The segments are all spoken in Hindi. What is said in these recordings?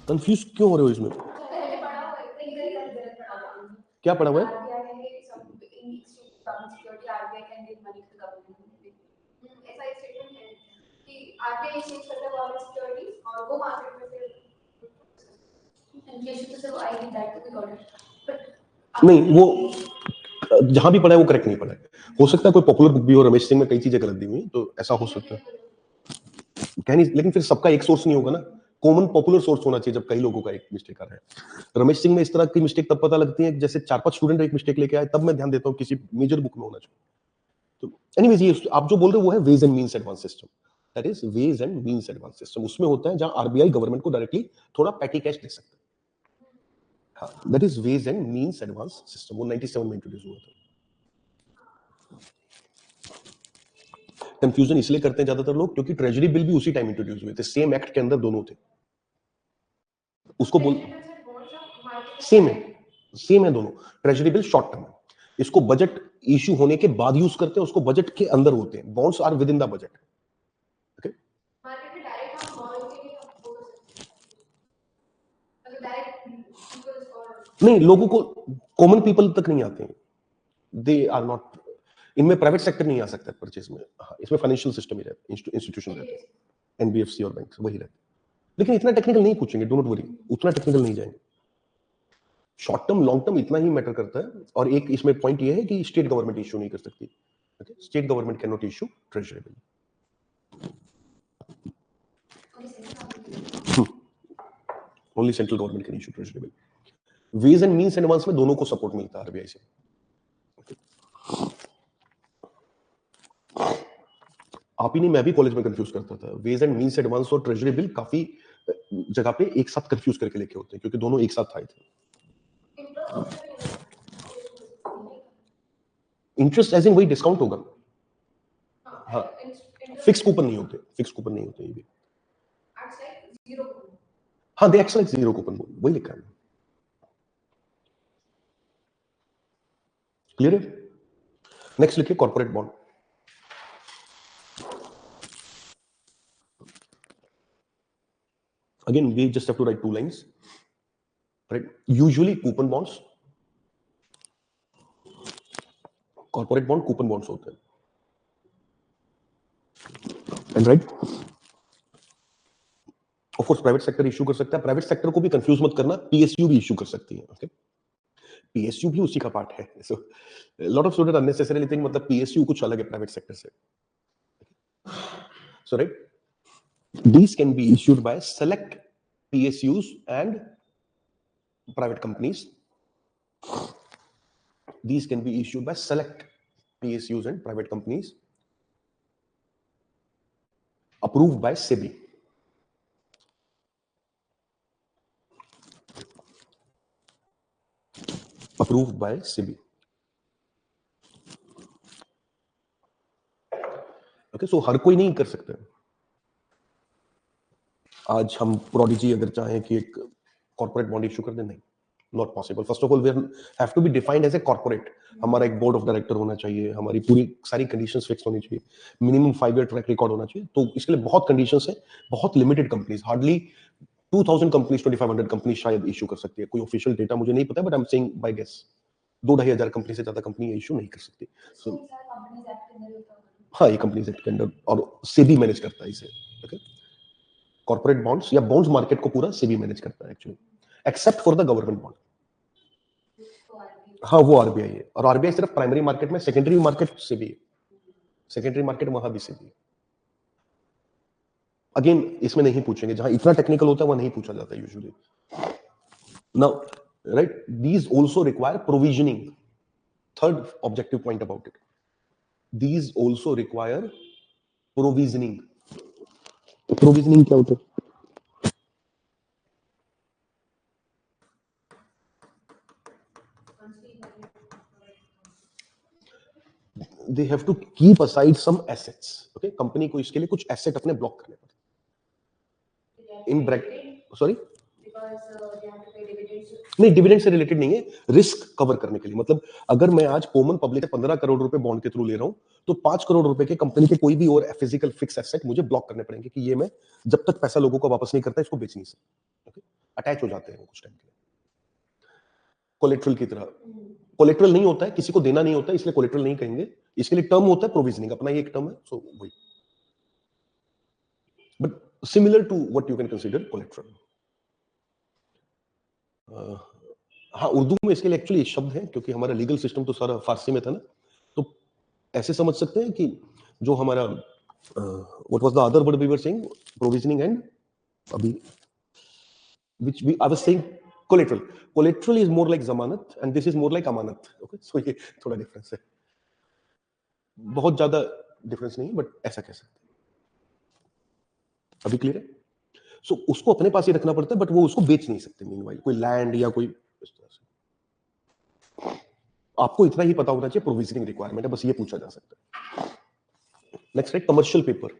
कंफ्यूज क्यों हो रहे हो इसमें? क्या पढ़ा हुआ है? नहीं, वो जहां भी पढ़ा है वो करेक्ट नहीं पढ़ा है। हो सकता है कोई पॉपुलर बुक भी हो, रमेश सिंह में कई चीजें गलत दी हुई, तो ऐसा हो सकता है। कह नहीं, लेकिन फिर सबका एक सोर्स नहीं होगा ना, कॉमन पॉपुलर सोर्स होना चाहिए जब कई लोगों का एक मिस्टेक आ रहा है। रमेश सिंह में इस तरह की मिस्टेक तब पता लगती है जैसे 4-5 स्टूडेंट एक मिस्टेक लेके आए, तब मैं ध्यान देता हूँ किसी मेजर बुक में होना चाहिए। तो एनीवेज, ये आप जो बोल रहे हो वो है ways and means advance system, that is ways and means advance system. उसमें होता है जहां आरबीआई गवर्नमेंट को डायरेक्टली थोड़ा पैटी कैश दे सकता है। हाँ, that is ways and means advance system, वो 97 में इंट्रोड्यूस हुआ था। कंफ्यूजन इसलिए करते हैं ज्यादातर लोग क्योंकि ट्रेजरी बिल भी उसी टाइम इंट्रोड्यूस हुए थे, सेम एक्ट के अंदर दोनों थे। उसको बोल सेम है दोनों। ट्रेजरी बिल शॉर्ट टर्म है, इसको बजट इशू होने के बाद यूज करते हैं, उसको बजट के अंदर होते हैं। Bonds are within the budget. Okay, नहीं, लोगों को, कॉमन पीपल तक नहीं आते हैं, दे आर नॉट, इनमें प्राइवेट सेक्टर नहीं आ सकता परचेज में। हाँ, इसमें फाइनेंशियल सिस्टम ही रहता है, इंस्टीट्यूशन रहते हैं, एनबीएफसी और बैंक वही रहते हैं। लेकिन इतना टेक्निकल नहीं पूछेंगे, डोंट वरी, उतना टेक्निकल नहीं जाएंगे। शॉर्ट टर्म लॉन्ग टर्म इतना ही मैटर करता है। और एक इसमें पॉइंट ये है कि स्टेट गवर्नमेंट इश्यू नहीं कर सकती। Okay, state government can not issue treasury bill. Only central government can issue treasury bill. Ways and means advance में दोनों को सपोर्ट मिलता है आरबीआई से। आप ही नहीं, मैं भी कॉलेज में कंफ्यूज करता था। वेज एंड मींस एडवांस और ट्रेजरी बिल काफी जगह पे एक साथ कंफ्यूज करके लेके होते हैं क्योंकि दोनों एक साथ आए थे। इंटरेस्ट एज इन वही डिस्काउंट होगा। हाँ, फिक्स कूपन नहीं होते, फिक्स कूपन नहीं होते ये भी। हाँ, they act like zero coupon, वही लिखा है। क्लियर है? नेक्स्ट लिखिए corporate bond. Again, we just have to write 2 lines, right? Usually coupon bonds, corporate bond, coupon bonds होते हैं, and right? Of course, private sector issue कर सकता है। प्राइवेट सेक्टर को भी कंफ्यूज मत करना, पीएसयू भी इश्यू कर सकती है। ओके, पीएसयू भी उसी का पार्ट है। So lot of student unnecessarily think मतलब पीएसयू कुछ अलग है प्राइवेट सेक्टर से। सो right, these can be issued by select PSUs and private companies. These can be issued by select PSUs and private companies approved by SEBI. Approved by SEBI. Okay, so हर कोई नहीं कर सकता। आज हम प्रोडिजी अगर चाहें कि एक कॉर्पोरेट बॉन्ड इशू कर दें, नहीं, not possible. First of all we have to be defined as a corporate. हमारा एक बोर्ड ऑफ डायरेक्टर होना चाहिए, हमारी पूरी सारी कंडीशंस फिक्स होनी चाहिए, मिनिमम 5 ईयर ट्रैक रिकॉर्ड होना चाहिए। तो इसके लिए बहुत कंडीशंस है, बहुत limited companies, hardly 2000 companies, 2500 company शायद इशू कर सकती है। कोई ऑफिशियल डेटा मुझे नहीं पता, but I am saying by guess 2-2,500 company से ज्यादा कंपनी इशू नहीं कर सकती। सो हाँ, ये कंपनीज एक्ट के अंडर, और सेबी मैनेज करता है इसे। ओके, कॉर्पोरेट बॉन्ड्स या बॉन्ड्स मार्केट को पूरा सेबी मैनेज करता है actually, except for the government bond. हाँ, वो आरबीआई है, और आरबीआई सिर्फ प्राइमरी मार्केट में, सेकेंडरी मार्केट सेबी है, सेकेंडरी मार्केट वहां भी सेबी है। अगेन इसमें नहीं पूछेंगे, जहां इतना टेक्निकल होता है वहां नहीं पूछा जाता usually. Now right, these also require provisioning. Third objective point about it, these also require provisioning. Provisioning क्या होता है? They have to keep aside some assets. Okay, company को इसके लिए कुछ एसेट अपने ब्लॉक करने पड़ते हैं। इन ब्रैकेट, सॉरी, नहीं, डिविडेंड से रिलेटेड नहीं है, रिस्क कवर करने के लिए। मतलब अगर मैं आज कॉमन पब्लिक से 15 करोड़ रुपए बॉन्ड के थ्रू ले रहा हूं, तो 5 करोड़ रुपए के कंपनी के कोई भी और फिजिकल फिक्स एसेट मुझे ब्लॉक करने पड़ेंगे कि ये मैं जब तक पैसा लोगों को वापस नहीं करता इसको बेच नहीं सकता। ओके, अटैच हो जाते हैं वो कुछ टाइम के लिए कोलेट्रल की तरह। कोलेट्रल नहीं होता है, किसी को देना नहीं होता है, इसलिए कोलेट्रल नहीं कहेंगे। इसके लिए टर्म होता है प्रोविजनिंग, अपना ये एक टर्म है, सो वही, but similar to what you can consider collateral. हाँ, उर्दू में इसके लिए एक्चुअली शब्द है, क्योंकि हमारा लीगल सिस्टम तो सारा फारसी में था ना, तो ऐसे समझ सकते हैं कि जो हमारा what was the other word we were saying, provisioning and अभी which I was saying collateral. Collateral is more like जमानत and this is more like Amanat. Okay, so ये थोड़ा डिफरेंस है, बहुत ज्यादा डिफरेंस नहीं, बट ऐसा कह सकते हैं। अभी क्लियर है? सो उसको अपने पास ही रखना पड़ता है, बट वो उसको बेच नहीं सकते। मीनवाइल कोई लैंड या कोई इस तरह से, आपको इतना ही पता होना चाहिए प्रोविजनिंग रिक्वायरमेंट है, बस ये पूछा जा सकता है। नेक्स्ट है commercial paper.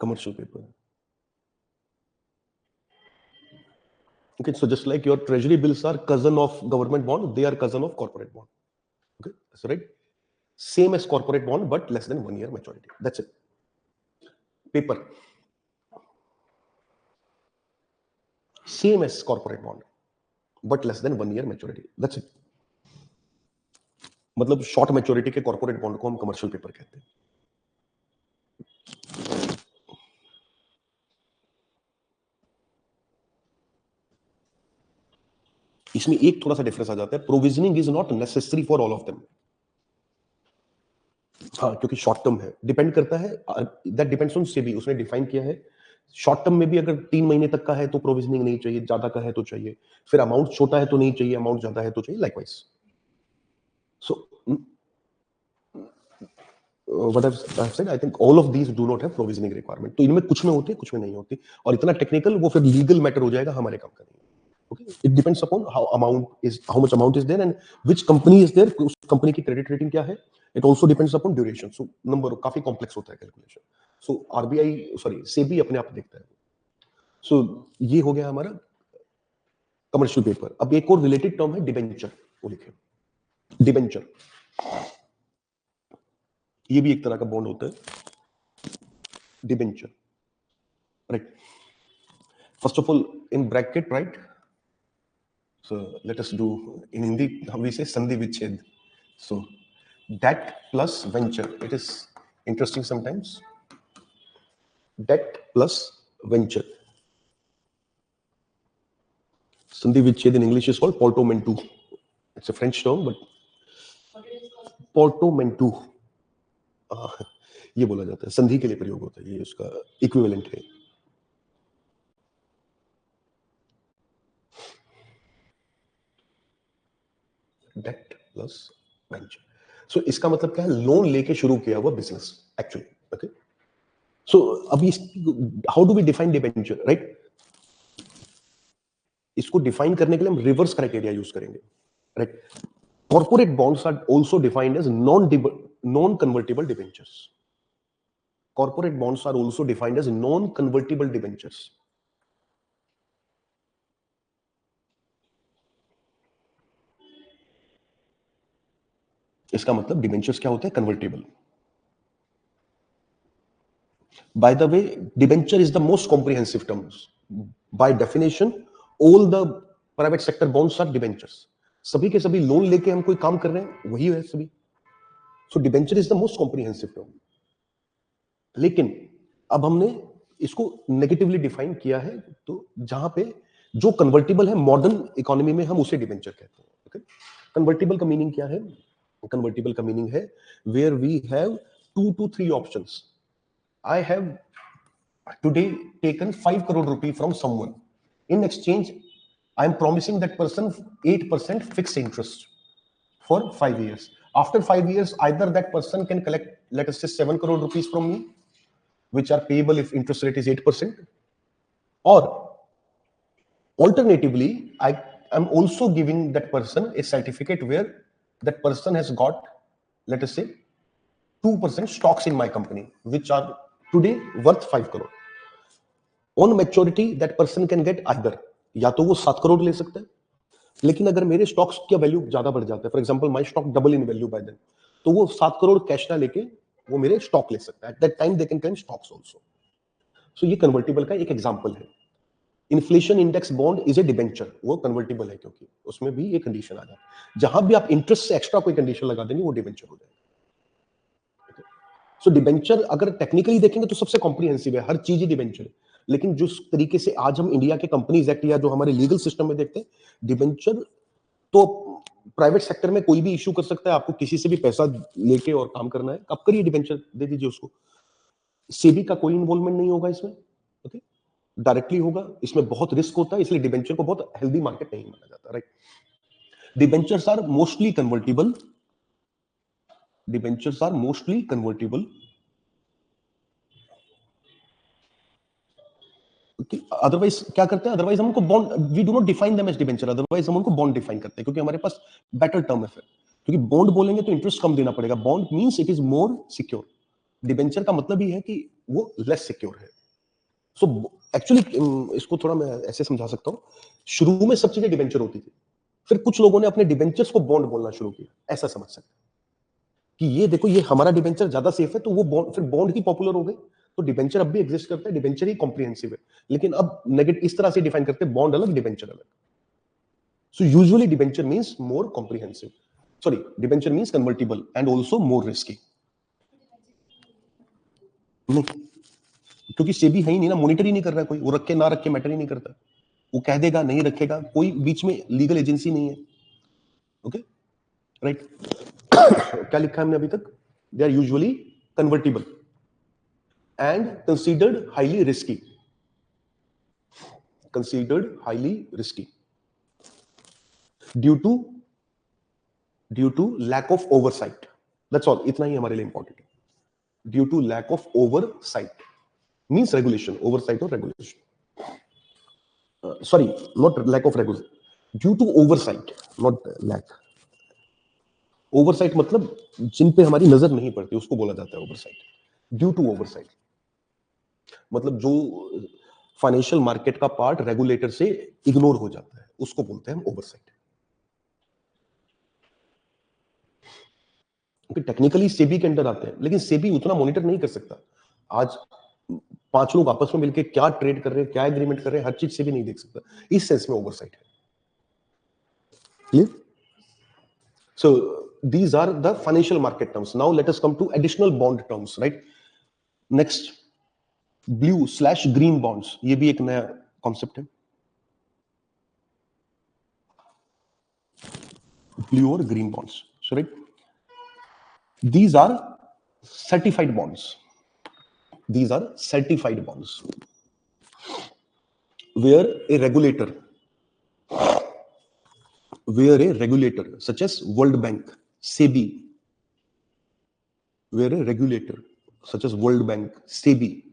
Commercial paper, okay, so just like your treasury bills are cousin of government bond, they are cousin of corporate bond. Okay, that's right, same as corporate bond but less than 1 year maturity. That's it. Paper same as corporate bond but less than 1 year maturity. That's it. मतलब शॉर्ट मैच्योरिटी के कॉर्पोरेट बॉन्ड को हम कमर्शियल पेपर कहते हैं। इसमें एक थोड़ा सा डिफरेंस आ जाता है, provisioning is not necessary for all of them. हाँ, क्योंकि शॉर्ट टर्म है, डिपेंड करता है, दैट डिपेंड्स ऑन सेबी, उसने डिफाइन किया है। शॉर्ट टर्म में भी अगर 3 महीने तक का है तो प्रोविजनिंग नहीं चाहिए, ज्यादा का है तो चाहिए, फिर अमाउंट छोटा है तो नहीं चाहिए, अमाउंट ज्यादा है तो चाहिए, likewise. So what I've said, I think all of these do not have provisioning requirement. तो इनमें कुछ में होती है, कुछ में नहीं होती, और इतना टेक्निकल वो फिर लीगल मैटर हो जाएगा, हमारे काम का नहीं। Okay, it depends upon how much amount is there and which company is there, उस कंपनी की क्रेडिट रेटिंग क्या है। It also depends upon duration. So number काफी कॉम्प्लेक्स होता है कैलकुलेशन। So आरबीआई सेबी अपने आप देखता है। So ये हो गया हमारा कमर्शियल पेपर। अब एक और रिलेटेड टर्म है डिबेंचर, वो लिखे डिबेंचर। ये भी एक तरह का बॉन्ड होता है, debenture, right. First of all in bracket, right, so let us do in Hindi we say sandhi vichhed. So debt plus venture, it is interesting sometimes, debt plus venture. Sandhi vichhed in English is called portmanteau. It's a French term, but portmanteau ये बोला जाता है, संधि के लिए प्रयोग होता है, ये उसका इक्विवेलेंट है। Date plus venture. सो इसका मतलब क्या है, लोन लेके शुरू किया हुआ बिजनेस एक्चुअली। ओके, सो अभी how do we define debenture, right. इसको डिफाइन करने के लिए हम रिवर्स क्राइटेरिया यूज करेंगे, right. Corporate bonds are also defined as non convertible debentures. Corporate bonds are also defined as non convertible debentures. इसका मतलब डिबेंचर्स क्या होते हैं, convertible. By the way, debenture is the most comprehensive terms. By definition, all the private sector bonds are debentures. सभी के सभी लोन लेके हम कोई काम कर रहे हैं, वही है सभी। So debenture is the most comprehensive term. लेकिन अब हमने इसको नेगेटिवली डिफाइन किया है, तो जहां पे जो कन्वर्टिबल है मॉडर्न इकोनॉमी में हम उसे डिबेंचर कहते हैं। ओके, कन्वर्टिबल का मीनिंग क्या है? कन्वर्टिबल का मीनिंग है where we have 2 to 3 options. I have today taken 5 crore rupee from someone. In exchange, I am promising that person 8% fixed interest for 5 years. After 5 years, either that person can collect, let us say, 7 crore rupees from me, which are payable if interest rate is 8%, or alternatively, I am also giving that person a certificate where that person has got, let us say, 2% stocks in my company, which are today worth 5 crore. On maturity, that person can get either या तो वो 7 करोड़ ले सकता है, लेकिन अगर मेरे स्टॉक्स का वैल्यू ज्यादा बढ़ जाता है, for example my stock double in value by then, तो वो 7 करोड़ कैश ना लेके वो मेरे स्टॉक ले सकता है। At that time they can claim stocks also. So ये कन्वर्टिबल का एक एग्जांपल है। Inflation index bond is a debenture, वो कन्वर्टिबल है क्योंकि उसमें भी ये कंडीशन आ जाती है। जहां भी आप इंटरेस्ट से एक्स्ट्रा कोई कंडीशन लगा देंगे वो डिबेंचर हो जाएगा। सो डिबेंचर अगर टेक्निकली देखेंगे तो सबसे कॉम्प्रिहेंसिव है, हर चीज ही डिबेंचर है। लेकिन जिस तरीके से आज हम इंडिया के कंपनीज एक्ट या जो हमारे लीगल सिस्टम में देखते हैं, डिबेंचर तो प्राइवेट सेक्टर में कोई भी इशू कर सकता है। आपको किसी से भी पैसा लेके और काम करना है, आप करिए, डिबेंचर दे दीजिए उसको। सेबी का कोई इन्वॉल्वमेंट नहीं होगा इसमें, ओके, डायरेक्टली होगा। इसमें बहुत रिस्क होता है, इसलिए डिबेंचर को बहुत हेल्दी मार्केट नहीं माना जाता, right. Debentures are mostly convertible, debentures are mostly convertible. Otherwise क्या करते हैं, अदरवाइज हम उनको bond, we do not define them as debenture, otherwise हम उनको बॉन्ड डिफाइन करते हैं क्योंकि हमारे पास बेटर टर्म है फिर। क्योंकि बॉन्ड बोलेंगे तो इंटरेस्ट कम देना पड़ेगा, bond means it is more secure. Debenture का मतलब ही है कि वो लेस सिक्योर है। सो एक्चुअली इसको थोड़ा मैं ऐसे समझा सकता हूँ, शुरू में सब चीजें डिबेंचर होती थी, फिर कुछ लोगों ने अपने डिबेंचर्स को बॉन्ड बोलना शुरू किया, ऐसा समझ सकते कि ये देखो ये हमारा डिबेंचर ज्यादा सेफ है, तो वो बॉन्ड, फिर बॉन्ड ही पॉपुलर हो गई। तो डिबेंचर अब भी एग्जिस्ट करता है, डिबेंचर ही कॉम्प्रिहेंसिव है, लेकिन अब नेगेटिव इस तरह से डिफाइन करते हैं, बॉन्ड अलग डिबेंचर अलग। So usually debenture means more comprehensive, sorry debenture means convertible and also more risky. नहीं, क्योंकि सेबी है ही नहीं ना, मॉनिटर ही नहीं कर रहा है कोई, वो रखे ना रखे मैटर ही नहीं करता, वो कह देगा नहीं रखेगा, कोई बीच में लीगल एजेंसी नहीं है, ओके, राइट। क्या लिखा है हमने अभी तक, they are usually convertible and considered highly risky, considered highly risky due to lack of oversight, that's all, इतना ही हमारे लिए इंपॉर्टेंट है। due to lack of oversight means regulation, oversight or regulation, sorry, not lack of regulation, due to oversight, not lack। oversight मतलब जिन पे हमारी नजर नहीं पड़ती उसको बोला जाता है oversight। due to oversight मतलब जो फाइनेंशियल मार्केट का पार्ट रेगुलेटर से इग्नोर हो जाता है, उसको बोलते हैं हम ओवरसाइट। क्योंकि टेक्निकली सेबी के अंडर आते हैं, लेकिन सेबी उतना मॉनिटर नहीं कर सकता। आज 5 लोग आपस में मिलकर क्या ट्रेड कर रहे हैं, क्या एग्रीमेंट कर रहे हैं, हर चीज सेबी नहीं देख सकता, इस सेंस में ओवरसाइट है। Clear? So these are the financial market terms. Now let us come to additional bond terms, right? Next, blue/green bonds, ये भी एक नया कॉन्सेप्ट है, blue और green bonds, so right, these are certified bonds, these are certified bonds where a regulator such as World Bank, SEBI, where a regulator such as World Bank, SEBI,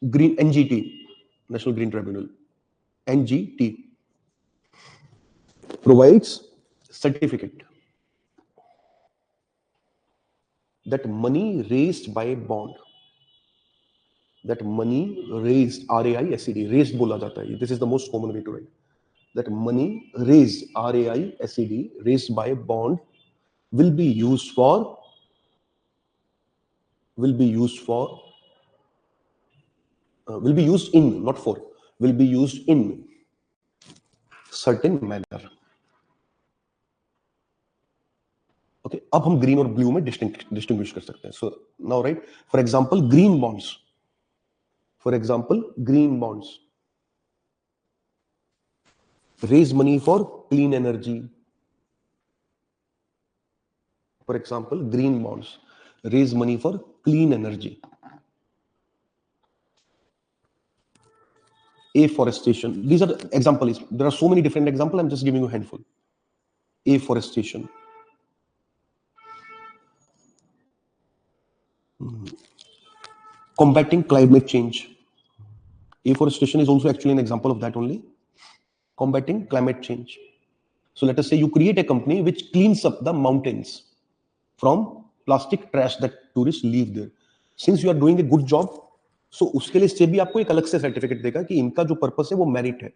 Green NGT, National Green Tribunal, NGT, provides certificate that money raised by a bond, that money raised, RAISED, raised बोला जाता है, this is the most common way to write, that money raised, RAISED, raised by a bond will be used in, not for, will be used in certain manner। Okay, अब हम ग्रीन और ब्लू में डिस्टिंग्विश कर सकते हैं। So now right, for example green bonds, raise money for clean energy, for example green bonds raise money for clean energy, afforestation, these are examples, there are so many different examples, I'm just giving you a handful. Afforestation, combating climate change, afforestation is also actually an example of that only, combating climate change. So let us say you create a company which cleans up the mountains from plastic trash that tourists leave there. Since you are doing a good job, सो उसके लिए स्टेट भी आपको एक अलग से सर्टिफिकेट देगा कि इनका जो पर्पस है वो मेरिट है,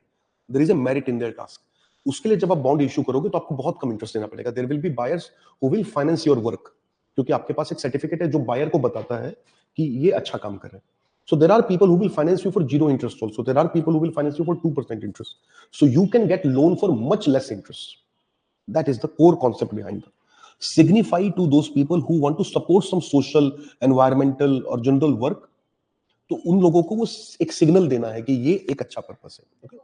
there is a merit in their task. उसके लिए जब आप बॉन्ड इशू करोगे तो आपको बहुत कम इंटरेस्ट देना पड़ेगा। There will be buyers who will finance your work, क्योंकि आपके पास एक सर्टिफिकेट है जो बायर को बताता है कि ये अच्छा काम कर रहे हैं। So there are people who will finance you for zero interest also. There are people who will finance you for 2% interest. So you can get loan for much less interest. That is the core concept behind it. Signify to those people who want to support some social, environmental or general work. तो उन लोगों को वो एक सिग्नल देना है कि ये एक अच्छा पर्पस है। Okay?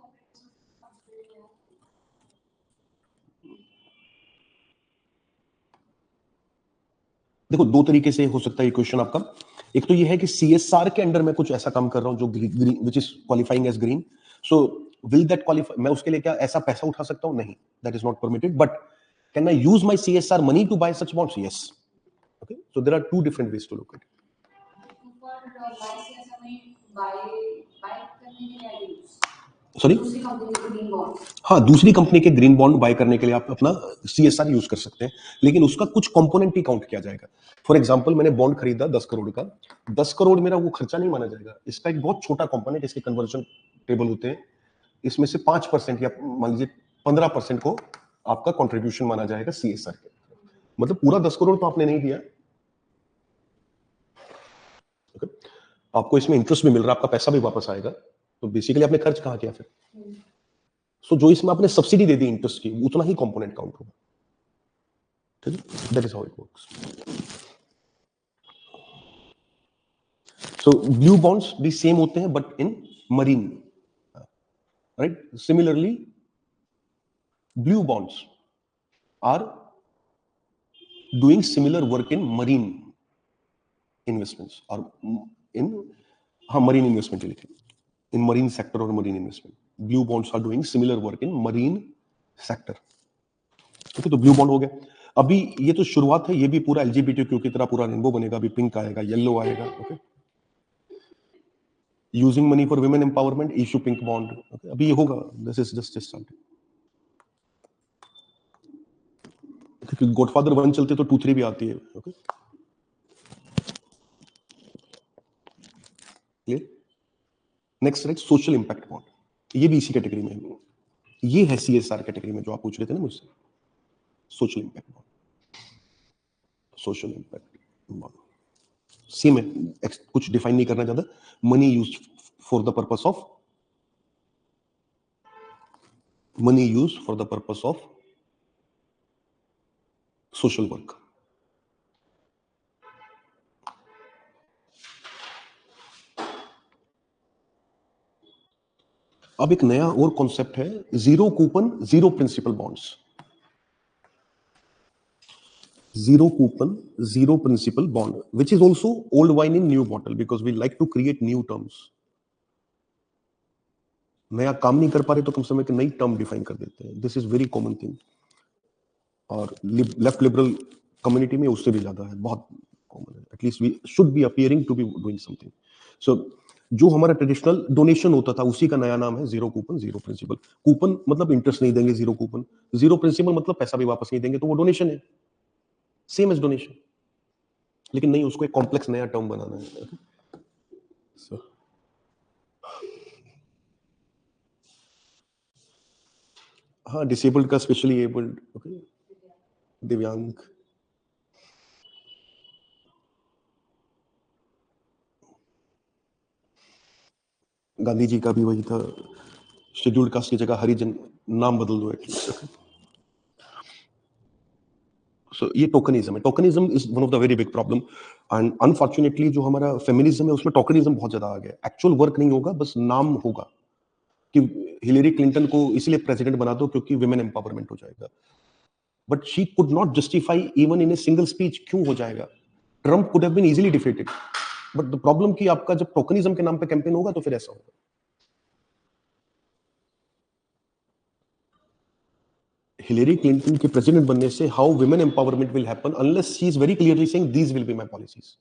देखो दो तरीके से हो सकता है ये क्वेश्चन आपका। एक तो ये है कि CSR के अंडर में कुछ ऐसा काम कर रहा हूं जो green which is qualifying as green, so will that qualify, मैं उसके लिए क्या ऐसा पैसा उठा सकता हूं? नहीं, that is not permitted. But can I use my CSR money to buy such bonds? Yes. Okay, so there are two different ways to look at it. Sorry, हाँ, दूसरी कंपनी के ग्रीन बॉन्ड बाय करने के लिए आप अपना CSR यूज कर सकते हैं, लेकिन उसका कुछ कंपोनेंट ही काउंट किया जाएगा। फॉर एग्जांपल, मैंने बॉन्ड खरीदा 10 करोड़ का, 10 करोड़ मेरा वो खर्चा नहीं माना जाएगा। इसका एक बहुत छोटा कंपोनेंट, इसके कन्वर्जन टेबल होते हैं, इसमें से 5% या मान लीजिए 15% को आपका कंट्रीब्यूशन माना जाएगा CSR के। मतलब पूरा 10 करोड़ तो आपने नहीं दिया। ओके, आपको इसमें इंटरेस्ट भी मिल रहा है, आपका पैसा भी वापस आएगा, तो बेसिकली आपने खर्च कहाँ किया फिर? सो जो इसमें आपने सब्सिडी दे दी इंटरेस्ट की, उतना ही कंपोनेंट काउंट होगा। ठीक है, that is how it works. So blue bonds भी सेम होते हैं but in marine, right? Similarly blue bonds are doing similar work in marine investments और इन, हाँ, मरीन इन्वेस्टमेंट लिखे, इन मरीन सेक्टर और marine investment. Blue bonds are doing similar work in marine sector. Okay, तो ब्लू बॉन्ड हो गया। अभी ये तो शुरुआत है, ये भी पूरा LGBTQ की तरह पूरा रेनबो बनेगा, अभी पिंक आएगा, येलो आएगा। Okay, using money for women empowerment, issue pink bond. Okay, अभी ये होगा, दिस इज जस्ट स्टार्टिंग। क्योंकि गॉडफादर 1 चलते तो 2, 3 भी आती है। Okay, clear? Next right, social impact bond, ये भी इसी कैटेगरी में है। ये है CSR कैटेगरी में जो आप पूछ रहे थे ना मुझसे, social impact bond. Social impact bond same है, कुछ डिफाइन नहीं करना ज्यादा। Money use for the purpose of, money used for the purpose of social work. अब एक नया और कॉन्सेप्ट है, zero coupon zero principal bonds. Zero coupon, zero principal bond, which is also old wine in new bottle because we like to create new terms. नया काम नहीं कर पा रहे तो कम से कम एक नई टर्म डिफाइन कर देते हैं। This is very common thing, और लेफ्ट लिबरल कम्युनिटी में उससे भी ज्यादा है, बहुत कॉमन है। At least we should be appearing to be doing something. So जो हमारा ट्रेडिशनल डोनेशन होता था उसी का नया नाम है zero coupon zero principal. Coupon मतलब इंटरेस्ट नहीं देंगे, जीरो कूपन, जीरो प्रिंसिपल मतलब पैसा भी वापस नहीं देंगे, तो वो डोनेशन है, सेम एज डोनेशन, लेकिन नहीं, उसको एक कॉम्प्लेक्स नया टर्म बनाना है। so, हाँ, डिसेबल्ड का स्पेशली एबल्ड, ओके, दिव्यांग। गांधी जी का भी वही था, शेड्यूल्ड कास्ट की जगह हरिजन, नाम बदल दो एटलीस्ट। सो ये टोकनिज्म है। Tokenism is one of the very big problem, and unfortunately जो हमारा फेमिनिज्म है उसमें टोकनिज्म बहुत ज्यादा आ गया। एक्चुअल वर्क नहीं होगा, बस नाम होगा कि हिलेरी क्लिंटन को इसलिए प्रेसिडेंट बना दो क्योंकि विमेन एम्पावरमेंट हो जाएगा, but she could not justify even in a single speech क्यों हो जाएगा। Trump could have been easily defeated, but the problem कि आपका जब टोकनिज्म के नाम पे कैंपेन होगा तो फिर ऐसा होगा। हिलेरी क्लिंटन के प्रेसिडेंट बनने से how women empowerment will happen unless she is very clearly saying these will be my policies.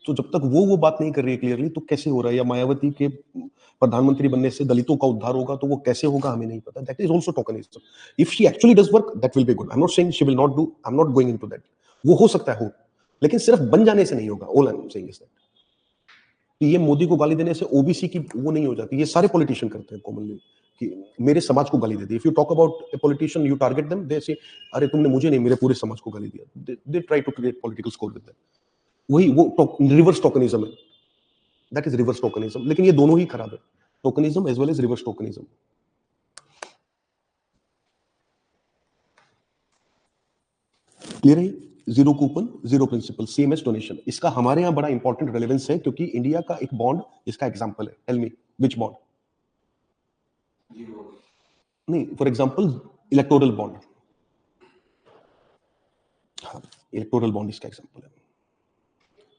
तो जब तक वो बात नहीं कर रही है क्लियरली, तो कैसे हो रहा है? या मायावती के प्रधानमंत्री बनने से दलितों का उद्धार होगा, तो वो कैसे होगा हमें नहीं पता। That is also tokenism. If she actually does work, that will be good. I am not saying she will not do, I am not going into that. वो हो सकता है हो, लेकिन सिर्फ बन जाने से नहीं होगा। All I am saying is that तो ये मोदी को गाली देने से ओबीसी की वो नहीं हो जाती, ये सारे पॉलिटिशियन करते हैं कॉमनली कि मेरे समाज को गाली दे दी। If you talk about a politician, you target them, they say अरे तुमने मुझे नहीं, मेरे पूरे समाज को गाली दिया। They try to create political score with that. वही वो रिवर्स टोकनिज्म है, दैट इज रिवर्स टोकनिज्म। लेकिन ये दोनों ही खराब है, tokenism as well as reverse tokenism. Clear है? Zero coupon zero principal same as donation. इसका हमारे यहाँ बड़ा इंपॉर्टेंट रेलेवेंस है क्योंकि इंडिया का एक बॉन्ड इसका एग्जांपल है। Tell me which bond? नहीं, फॉर एग्जांपल इलेक्टोरल बॉन्ड। हाँ, इलेक्टोरल बॉन्ड इसका एग्जांपल है।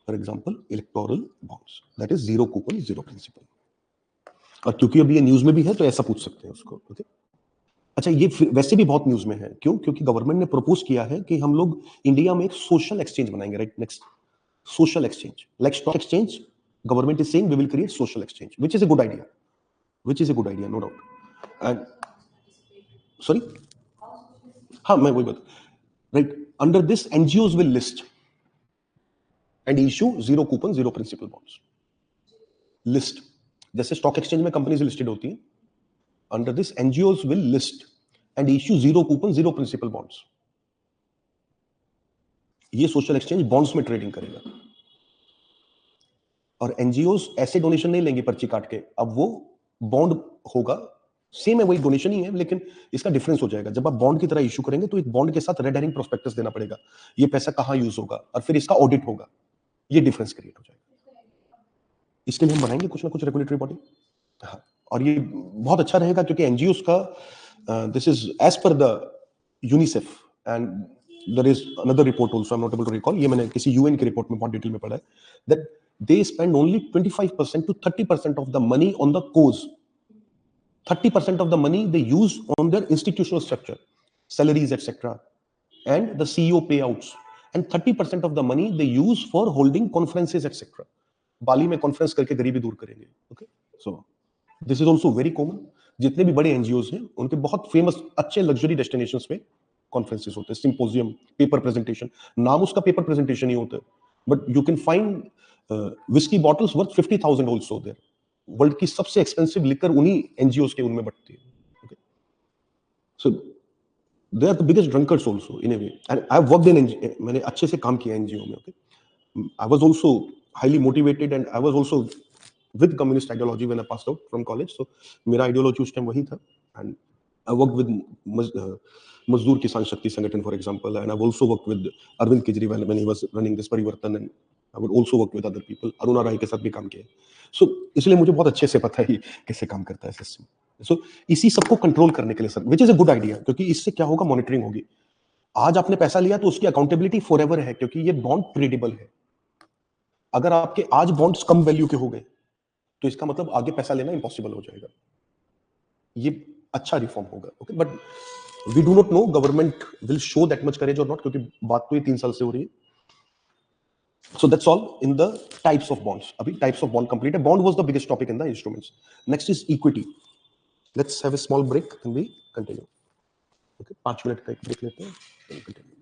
For example electoral bonds, that is zero coupon zero principal. और क्योंकि अभी ये न्यूज में भी है तो ऐसा पूछ सकते हैं उसको। ओके, अच्छा ये वैसे भी बहुत न्यूज में है, क्यों? क्योंकि गवर्नमेंट ने प्रपोज किया है कि हम लोग इंडिया में एक सोशल एक्सचेंज बनाएंगे, right? Next social exchange like stock exchange, government is saying we will create social exchange, which is a good idea, which is a good idea, no doubt. And sorry, हाँ मैं वही बता, right, under this NGOs will list and issue zero coupon zero principal bonds, list जैसे स्टॉक एक्सचेंज में कंपनीज लिस्टेड होती हैं, under this NGOs will list and issue zero coupon zero principal bonds। ये सोशल एक्सचेंज बॉन्ड्स में ट्रेडिंग करेगा और एनजीओस ऐसे डोनेशन नहीं लेंगे पर्ची काट के, अब वो बॉन्ड होगा, सेम है, वही डोनेशन ही है, लेकिन इसका डिफरेंस हो जाएगा। जब आप बॉन्ड की तरह इशू करेंगे तो एक बॉन्ड के साथ रेड हेरिंग प्रोस्पेक्टस देना पड़ेगा, ये पैसा कहाँ यूज होगा, और फिर इसका ऑडिट होगा, ये डिफरेंस क्रिएट हो जाएगा। इसके लिए हम बनाएंगे कुछ ना कुछ रेगुलेटरी बॉडी। हाँ, और ये बहुत अच्छा रहेगा क्योंकि एनजीओस का this is as per the UNICEF and there is another report also, I am not able to recall, ये मैंने किसी यूएन की रिपोर्ट में बहुत डिटेल में पढ़ा है, that they spend only 25% to 30% of the money on the cause. 30% of the money they use on their institutional structure, salaries, etc., and the CEO payouts. And 30% of the money they use for holding conferences, etc. बाली में कॉन्फ्रेंस करके गरीबी दूर करेंगे। Okay, so this is also very common. जितने भी बड़े एनजीओ हैं उनके बहुत फेमस अच्छे लग्जरी डेस्टिनेशंस पे कॉन्फ्रेंसेस होते हैं, सिंपोजियम, पेपर प्रेजेंटेशन। नाम उसका पेपर प्रेजेंटेशन ही होता है, but you can find whisky bottles worth 50,000 also there. World की सबसे एक्सपेंसिव लिकर उन्हीं एनजीओ के उनमें बढ़ती है। Okay, so they are the biggest drunkers also in a way, and I worked in, मैंने अच्छे से काम किया एनजीओ में। ओके, I was also highly motivated and I was also with communist ideology when I passed out from college. So मेरा ideology उस time वही था, and I worked with मजदूर किसान शक्ति संगठन for example, and I've also worked with Arvind Kejriwal when he was running this परिवर्तन, and I would also work with other people, Aruna राय के साथ भी काम किया। So इसलिए मुझे बहुत अच्छे से पता है कैसे काम करता है सिस्टम। So इसी सबको कंट्रोल करने के लिए sir, which is a good idea, क्योंकि इससे क्या होगा, मॉनिटरिंग होगी। आज आपने पैसा लिया तो उसकी अकाउंटेबिलिटी फॉरएवर है, क्योंकि ये बॉन्ड ट्रेडेबल है। अगर आपके आज बॉन्ड्स कम वैल्यू के हो गए तो इसका मतलब आगे पैसा लेना इंपॉसिबल हो जाएगा। ये अच्छा रिफॉर्म होगा। Okay, but we do not know government will show that much courage और नॉट, क्योंकि बात तो ये 3 साल से हो रही है। So that's all in the types of bonds. अभी टाइप्स ऑफ बॉन्ड कंप्लीट है। Bond was the biggest topic in the instruments. Next is equity. Let's have a small break and we continue. Okay, 5 minute का एक ब्रेक लेते हैं, कंटिन्यू।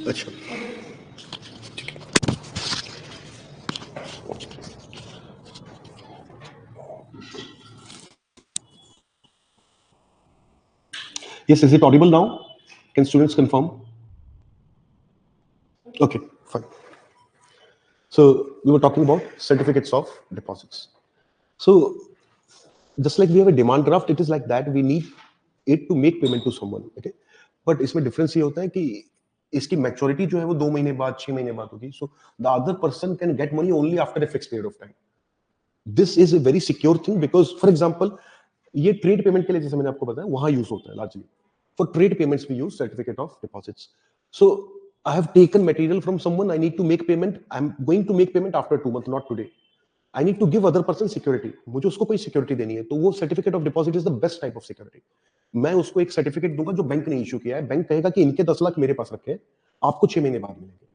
अच्छा, yes, is it audible now? Can students confirm? Okay, fine. So we were talking about certificates of deposits. So just like we have a demand draft, it is like that. We need it to make payment to someone. Okay, but इसमें difference ये होता है कि इसकी maturity जो है वो 2 महीने बाद 6 महीने बाद होगी. So the other person can get money only after a fixed period of time. This is a very secure thing because, for example, ये trade payment के लिए जैसे मैंने आपको बताया वहां use होता है largely. For trade payments we use certificate of deposits. So I have taken material from someone. I need to make payment. I'm going to make payment after 2 months, not today. I need to give other person security, मुझे उसको कोई सिक्योरिटी देनी है, तो वो certificate of deposit is the best type of security. मैं उसको एक सर्टिफिकेट दूंगा जो बैंक ने इश्यू किया है, बैंक कहेगा कि इनके 10 लाख मेरे पास रखे हैं, आपको 6 महीने बाद मिलेंगे,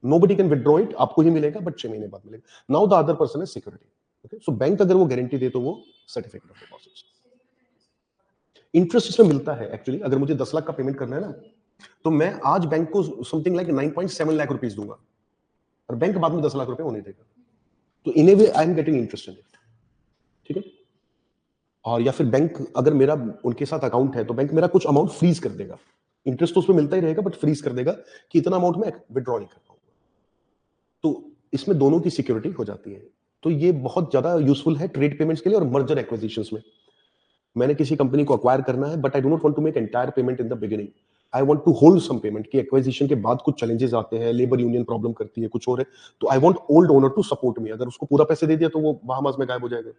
nobody can withdraw it, आपको ही मिलेगा बट 6 महीने बाद मिलेगा। Now the other person is security. Okay, so bank अगर वो गारंटी दे तो वो सर्टिफिकेट ऑफ डिपॉजिट। इंटरेस्ट इसमें मिलता है एक्चुअली, अगर मुझे 10 लाख का पेमेंट करना है ना, तो मैं आज बैंक को समथिंग लाइक 9.7 लाख रुपीस दूंगा और बैंक बाद में 10 लाख रुपए होने देगा, तो in a way I am getting interest in it. ठीक है, और या फिर बैंक अगर मेरा उनके साथ अकाउंट है तो बैंक मेरा कुछ अमाउंट फ्रीज कर देगा, इंटरेस्ट तो उसमें मिलता ही रहेगा बट फ्रीज कर देगा कि इतना अमाउंट मैं विड्रॉ नहीं कर पाऊंगा, तो इसमें दोनों की सिक्योरिटी हो जाती है। तो ये बहुत ज्यादा यूजफुल है ट्रेड पेमेंट्स के लिए और मर्जर एक्विजिशंस में। मैंने किसी कंपनी को अक्वायर करना है but I do not want to make entire payment in the beginning, I want to hold some payment कि एक्विजिशन के बाद कुछ चैलेंजेस आते हैं, लेबर यूनियन प्रॉब्लम करती है, कुछ और है, तो I want old owner to support me. अगर उसको पूरा पैसे दे दिया तो वो बहामास में गायब हो जाएगा,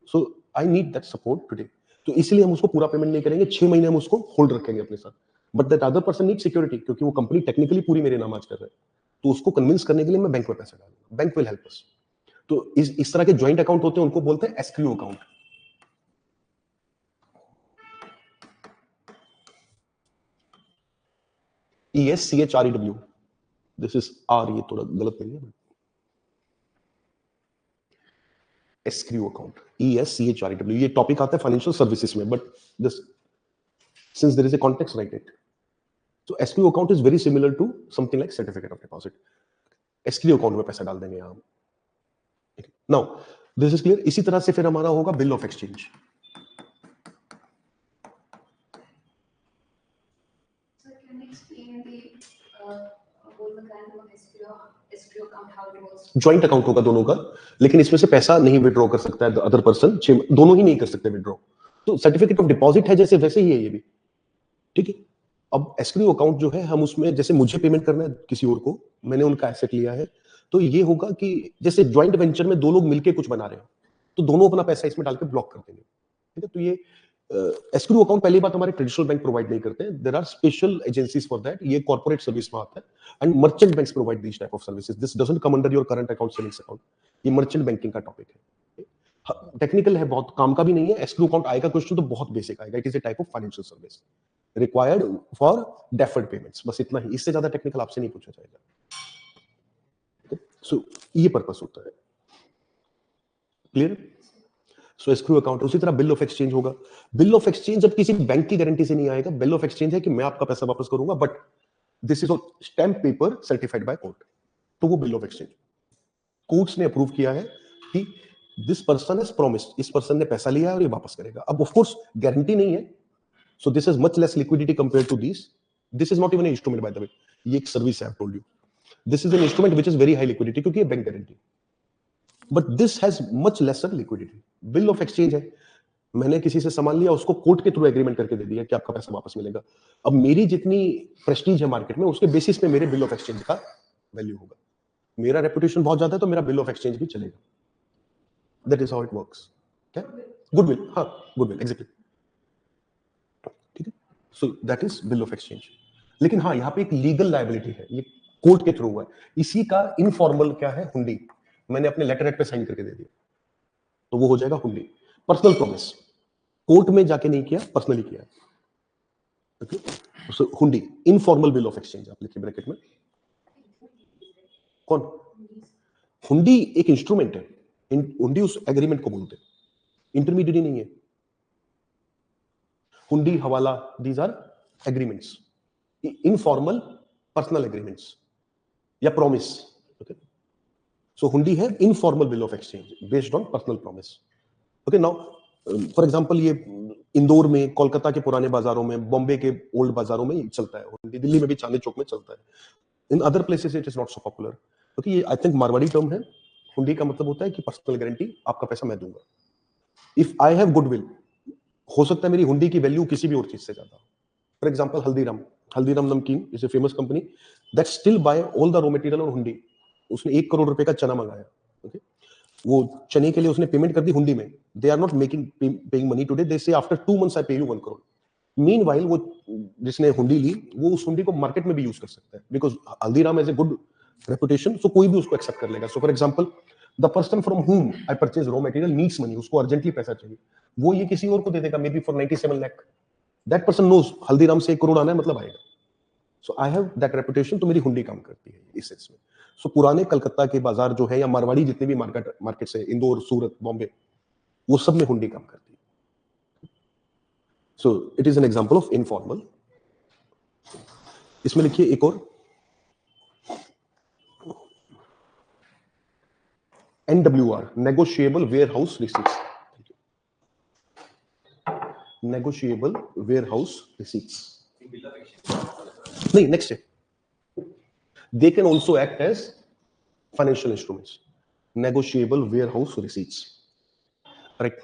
so I need that support today. तो इसलिए हम उसको पूरा पेमेंट नहीं करेंगे, 6 महीने हम उसको होल्ड रखेंगे अपने साथ, but that other person need security, क्योंकि वो कंपनी टेक्निकली पूरी मेरे नाम आज कर रहा है, तो उसको कन्विंस करने के लिए मैं बैंक में पैसा डालूंगा, बैंक विल हेल्प अस। तो इस तरह के ज्वाइंट अकाउंट होते हैं, उनको बोलते हैं escrow account. ESCHREW, this is R, ये थोड़ा गलत नहीं है, एस्क्रू अकाउंट ESCHREW, ये टॉपिक आता है फाइनेंशियल सर्विसेज में, but this since there is a context right it, so escrow account is very similar to something like certificate of deposit। escrow account में पैसा डाल देंगे हम। Now this is clear. इसी तरह से फिर हमारा होगा bill of exchange. Joint account होगा दोनों का, लेकिन इसमें से पैसा नहीं विड्रॉ कर सकता है अदर पर्सन, दोनों ही नहीं कर सकते विड्रॉ। तो सर्टिफिकेट ऑफ डिपॉजिट है जैसे, वैसे ही है ये भी। ठीक है, अब एस्क्रो अकाउंट जो है, हम उसमें जैसे मुझे पेमेंट करना है किसी और को, मैंने उनका एसेट लिया है, तो ये होगा कि जैसे ज्वाइंट वेंचर में दो लोग मिलके कुछ बना रहे हैं, तो दोनों अपना पैसा इसमें डाल के ब्लॉक कर देंगे। ठीक है, तो ये एस्क्रो अकाउंट पहली बात हमारे ट्रेडिशनल बैंक प्रोवाइड नहीं करते, there are special agencies for that, ये कॉर्पोरेट सर्विस में आता है, and merchant banks provide this type of services, this doesn't come under your current account, savings account, ये मर्चेंट बैंकिंग का टॉपिक है, टेक्निकल है, बहुत काम का भी नहीं है। एस्क्रो अकाउंट आएगा क्वेश्चन तो बहुत बेसिक आएगा, it is a type of financial service required for deferred payments, बस इतना ही, इससे ज्यादा टेक्निकल आपसे नहीं पूछा जाएगा। सो ये पर्पस होता है, क्लियर। सो एस्क्रो अकाउंट, उसी तरह बिल ऑफ एक्सचेंज होगा। बिल ऑफ एक्सचेंज अब किसी बैंक की गारंटी से नहीं आएगा, बिल ऑफ एक्सचेंज है कि मैं आपका पैसा वापस करूंगा, but this is stamp paper certified by court, तो वो बिल ऑफ एक्सचेंज कोर्ट्स ने अप्रूव किया है कि दिस पर्सन हैज प्रॉमिस्ड, इस पर्सन ने पैसा लिया है और ये वापस करेगा। अब ऑफ कोर्स गारंटी नहीं है, so this has much less liquidity compared to these, this is not even an instrument by the way, ये एक सर्विस है, I told you, this is an instrument which is very high liquidity क्योंकि ये bank guarantee, but this has much lesser liquidity। bill of exchange है, मैंने किसी से सामान लिया, उसको कोर्ट के थ्रू एग्रीमेंट करके दे दिया कि आपका पैसा वापस मिलेगा। अब मेरी जितनी प्रेस्टीज है मार्केट में, उसके बेसिस पे मेरे बिल ऑफ एक्सचेंज का वैल्यू होगा। मेरा रेपुटेशन बहुत ज्यादा है तो मेरा बिल ऑफ एक्सचेंज भी चलेगा, that is how it works. क्या गुडविल, हाँ goodwill exactly, so that is bill of exchange. लेकिन हाँ, यहाँ पे एक लीगल लायबिलिटी है, ये कोर्ट के थ्रू हुआ है, इसी का इनफॉर्मल क्या है, हुंडी, मैंने अपने लेटर हेड पे साइन करके दे दिया, तो वो हो जाएगा हुंडी। पर्सनल प्रॉमिस, कोर्ट में जाके नहीं किया, पर्सनली किया। ओके, सो हुंडी, इनफॉर्मल बिल ऑफ एक्सचेंज, आप लिखिए ब्रैकेट में। कौन? हुंडी एक इंस्ट्रूमेंट है, हुंडी उस एग्रीमेंट को बोलते हैं, इंटरमीडिएट नहीं है। Hundi, hawala, these are agreements, informal personal agreements या प्रॉमिस। ओके, सो हुंडी है informal bill of exchange based on personal promise. Okay, now for example ये इंदौर में, कोलकाता के पुराने बाजारों में, बॉम्बे के ओल्ड बाजारों में चलता है हुंडी, दिल्ली में भी चांदनी चौक में चलता है, in other places it is not so popular. Okay, ये आई थिंक मारवाड़ी टर्म है। हुंडी का मतलब होता है कि पर्सनल गारंटी, आपका पैसा मैं दूंगा। इफ आई हैव गुडविल, हो सकता है मेरी हुंडी की वैल्यू किसी भी और चीज से ज्यादा। For example Haldiram namkeen is a famous company that still buy all the raw material on hundi. उसने 1 करोड़ रुपए का चना मंगाया, ओके, वो चने के लिए उसने पेमेंट कर दी हुंडी में। They are not making paying money today, they say after 2 months I पे यू 1 करोड़। मीनवाइल वो जिसने हुंडी ली, वो उस हुंडी को मार्केट में भी यूज कर सकता है, because Haldiram has a good reputation, so कोई भी उसको एक्सेप्ट कर लेगा। So for example the person from whom I purchase raw material needs money, उसको अर्जेंटली पैसा चाहिए, वो ये किसी और को दे देगा, maybe for 97 lakh. That person knows Haldiram से 1 करोड़ आना है, मतलब आएगा। So I have that reputation, तो मेरी हुंडी काम करती है इस सेंस में। सो पुराने कलकत्ता के बाजार जो है या मारवाड़ी जितने भी मार्केट है, इंदौर, सूरत, बॉम्बे, वो सब में हुंडी काम करती है। So it is an example of informal. इसमें लिखिए एक और, NWR, negotiable warehouse receipts. Negotiable warehouse receipts नहीं, नेक्स्ट है, they can also act as financial instruments. Negotiable warehouse receipts, right?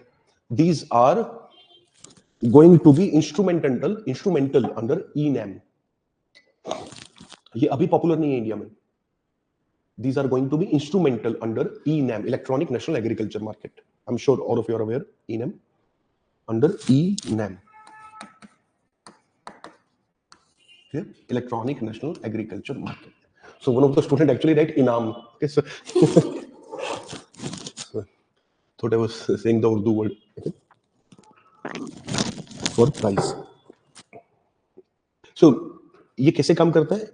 These are going to be instrumental under ENAM. ये अभी पॉपुलर नहीं है इंडिया में। These are going to be instrumental under ENAM, Electronic National Agriculture Market. I'm sure all of you are aware ENAM, under ENAM, okay? Electronic National Agriculture Market. So one of the student actually write INAM. Okay, so thought I was saying the Urdu word, okay? For price. So ये कैसे काम करता है?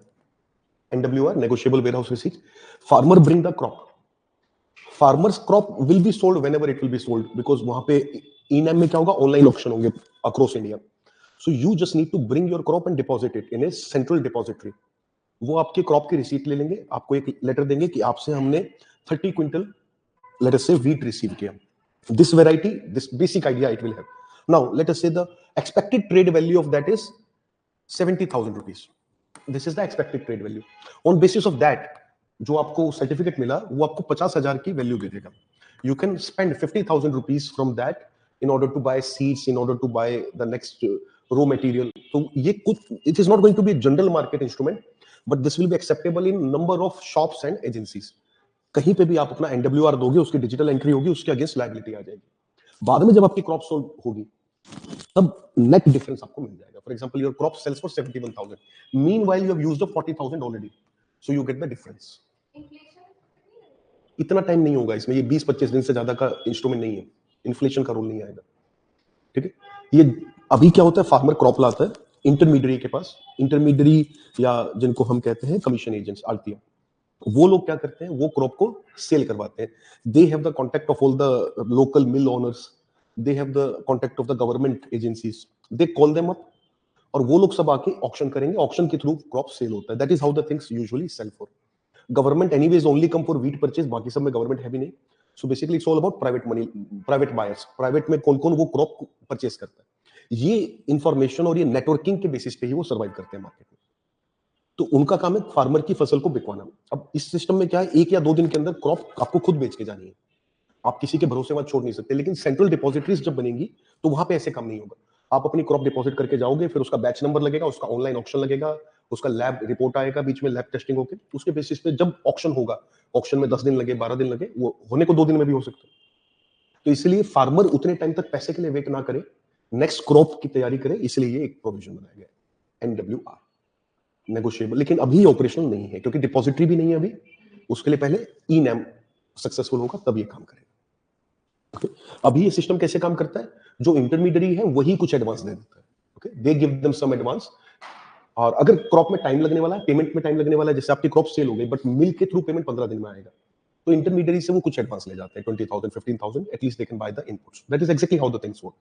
NWR, negotiable warehouse receipt. Farmer bring the crop. Farmer's crop will be sold whenever it will be sold, because वहां पे ENAM में क्या होगा, ऑनलाइन ऑक्शन होंगे across India. So you just need to bring your crop and deposit it in a central depository. वो आपके क्रॉप की रिसीट ले लेंगे, आपको एक लेटर देंगे कि आपसे हमने 30 क्विंटल लेट अस से व्हीट रिसीव किया, this variety, this basic idea it will have. Now let us say the expected trade value of that is 70,000 rupees. This is the expected trade value. On basis of that, जो आपको सर्टिफिकेट मिला वो आपको 50,000 की वैल्यू दे देगा. You can spend 50,000 rupees from that in order to buy seeds, in order to buy the next raw material. तो ये कुछ, it is not going to be a general market instrument, but this will be acceptable in number of shops and agencies. कहीं पे भी आप अपना NWR दोगे, उसकी डिजिटल एंट्री होगी, उसके अगेंस्ट लायबिलिटी आ जाएगी. बाद में जब आपकी क्रॉप सोल्ड होगी तब नेट डिफरेंस आपको मिल जाएगा. For example your crop sells for 71,000, meanwhile you have used up 40,000 already, so you get the difference. इतना टाइम नहीं होगा इसमें, ये 20-25 दिन से ज्यादा का इंस्ट्रूमेंट नहीं है, इन्फ्लेशन का रोल नहीं आएगा. ठीक है, ये अभी क्या होता है, फार्मर क्रॉप लाता है इंटरमीडियरी के पास, इंटरमीडियरी या जिनको हम कहते हैं कमीशन एजेंट्स, आड़तिया, वो लोग क्या करते हैं, वो क्रॉप को सेल करवाते हैं. They have the contact of all the local mill owners, they have the contact of the government agencies, they call them up, और वो लोग सब आके ऑक्शन करेंगे, ऑक्शन के थ्रू क्रॉप सेल होता है. That is how the things usually sell for. Government anyways only come for wheat purchase, बाकी सब में गवर्नमेंट है भी नहीं. So basically it's all about private money, private buyers, private में कौन कौन वो क्रॉप परचेज करता है. ये इंफॉर्मेशन और ये नेटवर्किंग के बेसिस पे ही वो सर्वाइव करते हैं मार्केट में. तो उनका काम है फार्मर की फसल को बिकवाना. अब इस सिस्टम में क्या है, 1 या 2 दिन के अंदर क्रॉप आपको खुद बेच के जानी है, आप किसी के भरोसे मत छोड़ नहीं सकते. लेकिन सेंट्रल डिपॉजिटरीज जब बनेंगी तो वहां पे ऐसे काम नहीं होगा. आप अपनी क्रॉप डिपॉजिट करके जाओगे, फिर उसका बैच नंबर लगेगा, उसका ऑनलाइन ऑक्शन लगेगा, उसका लैब रिपोर्ट आएगा, बीच में लैब टेस्टिंग होकर उसके बेसिस पे जब ऑक्शन होगा, ऑक्शन में 10 दिन लगे, 12 दिन लगे, वो होने को 2 दिन में भी हो सकता है. तो इसलिए फार्मर उतने टाइम तक पैसे के लिए वेट ना करे, नेक्स्ट क्रॉप की तैयारी करे, इसलिए ये एक प्रोविजन बनाया गया है NWR, नेगोशिएबल. लेकिन अभी ऑपरेशनल नहीं है क्योंकि डिपॉजिटरी भी नहीं है अभी. उसके लिए पहले ENAM सक्सेसफुल होगा तब ये काम करेगा. अभी ये सिस्टम कैसे काम करता है, जो इंटरमीडियरी है वही कुछ एडवांस दे देता है. Okay, they give them some advance. और अगर क्रॉप में टाइम लगने वाला है, पेमेंट में टाइम लगने वाला है, जैसे आपकी क्रॉप सेल हो गई बट मिल के थ्रू पेमेंट 15 दिन में आएगा, तो इंटरमीडियरी से वो कुछ एडवांस ले जाते हैं, 20,000 15,000, at least they can by the inputs. That is exactly how the things work.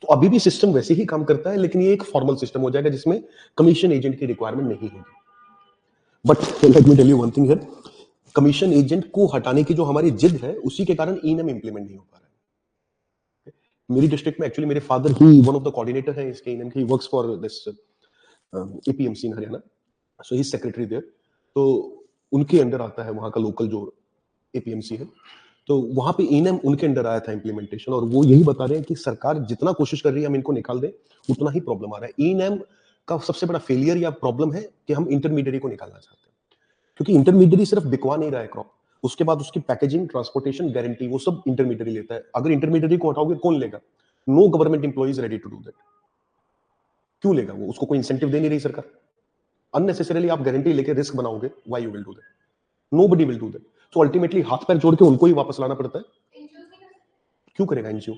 तो अभी भी सिस्टम वैसे ही काम करता है, लेकिन ये एक फॉर्मल सिस्टम हो जाएगा जिसमें कमीशन एजेंट की रिक्वायरमेंट नहीं होगी. But let me tell you one thing here, commission agent को हटाने की जो हमारी जिद है, उसी के कारण ENAM इंप्लीमेंट नहीं हो पा रहा है. मेरी डिस्ट्रिक्ट में एक्चुअली मेरे फादर ही वन ऑफ द कोऑर्डिनेटर है इसके ENAM की, works for this APMC in Haryana, so he is secretary there. तो उनके अंडर आता है वहां का लोकल जो APMC है, तो वहां पे ENAM उनके अंडर आया था इंप्लीमेंटेशन, और वो यही बता रहे हैं कि सरकार जितना कोशिश कर रही है हम इनको निकाल दें, उतना ही प्रॉब्लम आ रहा है. ENAM का सबसे बड़ा फेलियर या प्रॉब्लम है कि हम इंटरमीडियरी को निकालना चाहते हैं, क्योंकि इंटरमीडियरी सिर्फ बिकवा नहीं रहा है क्रॉप, उसके बाद उसकी पैकेजिंग, ट्रांसपोर्टेशन, गारंटी, वो सब इंटरमीडियरी लेता है. अगर इंटरमीडियरी को हटाओगे कौन लेगा? No government employees ready to do that. क्यों लेगा वो? उसको कोई इंसेंटिव दे नहीं रही सरकार. अननेसेसरीली आप गारंटी लेके रिस्क बनाओगे, why you will do that? Nobody will do that. तो अल्टीमेटली हाथ पैर जोड़ के उनको ही वापस लाना पड़ता है। क्यों करेगा एनजीओ?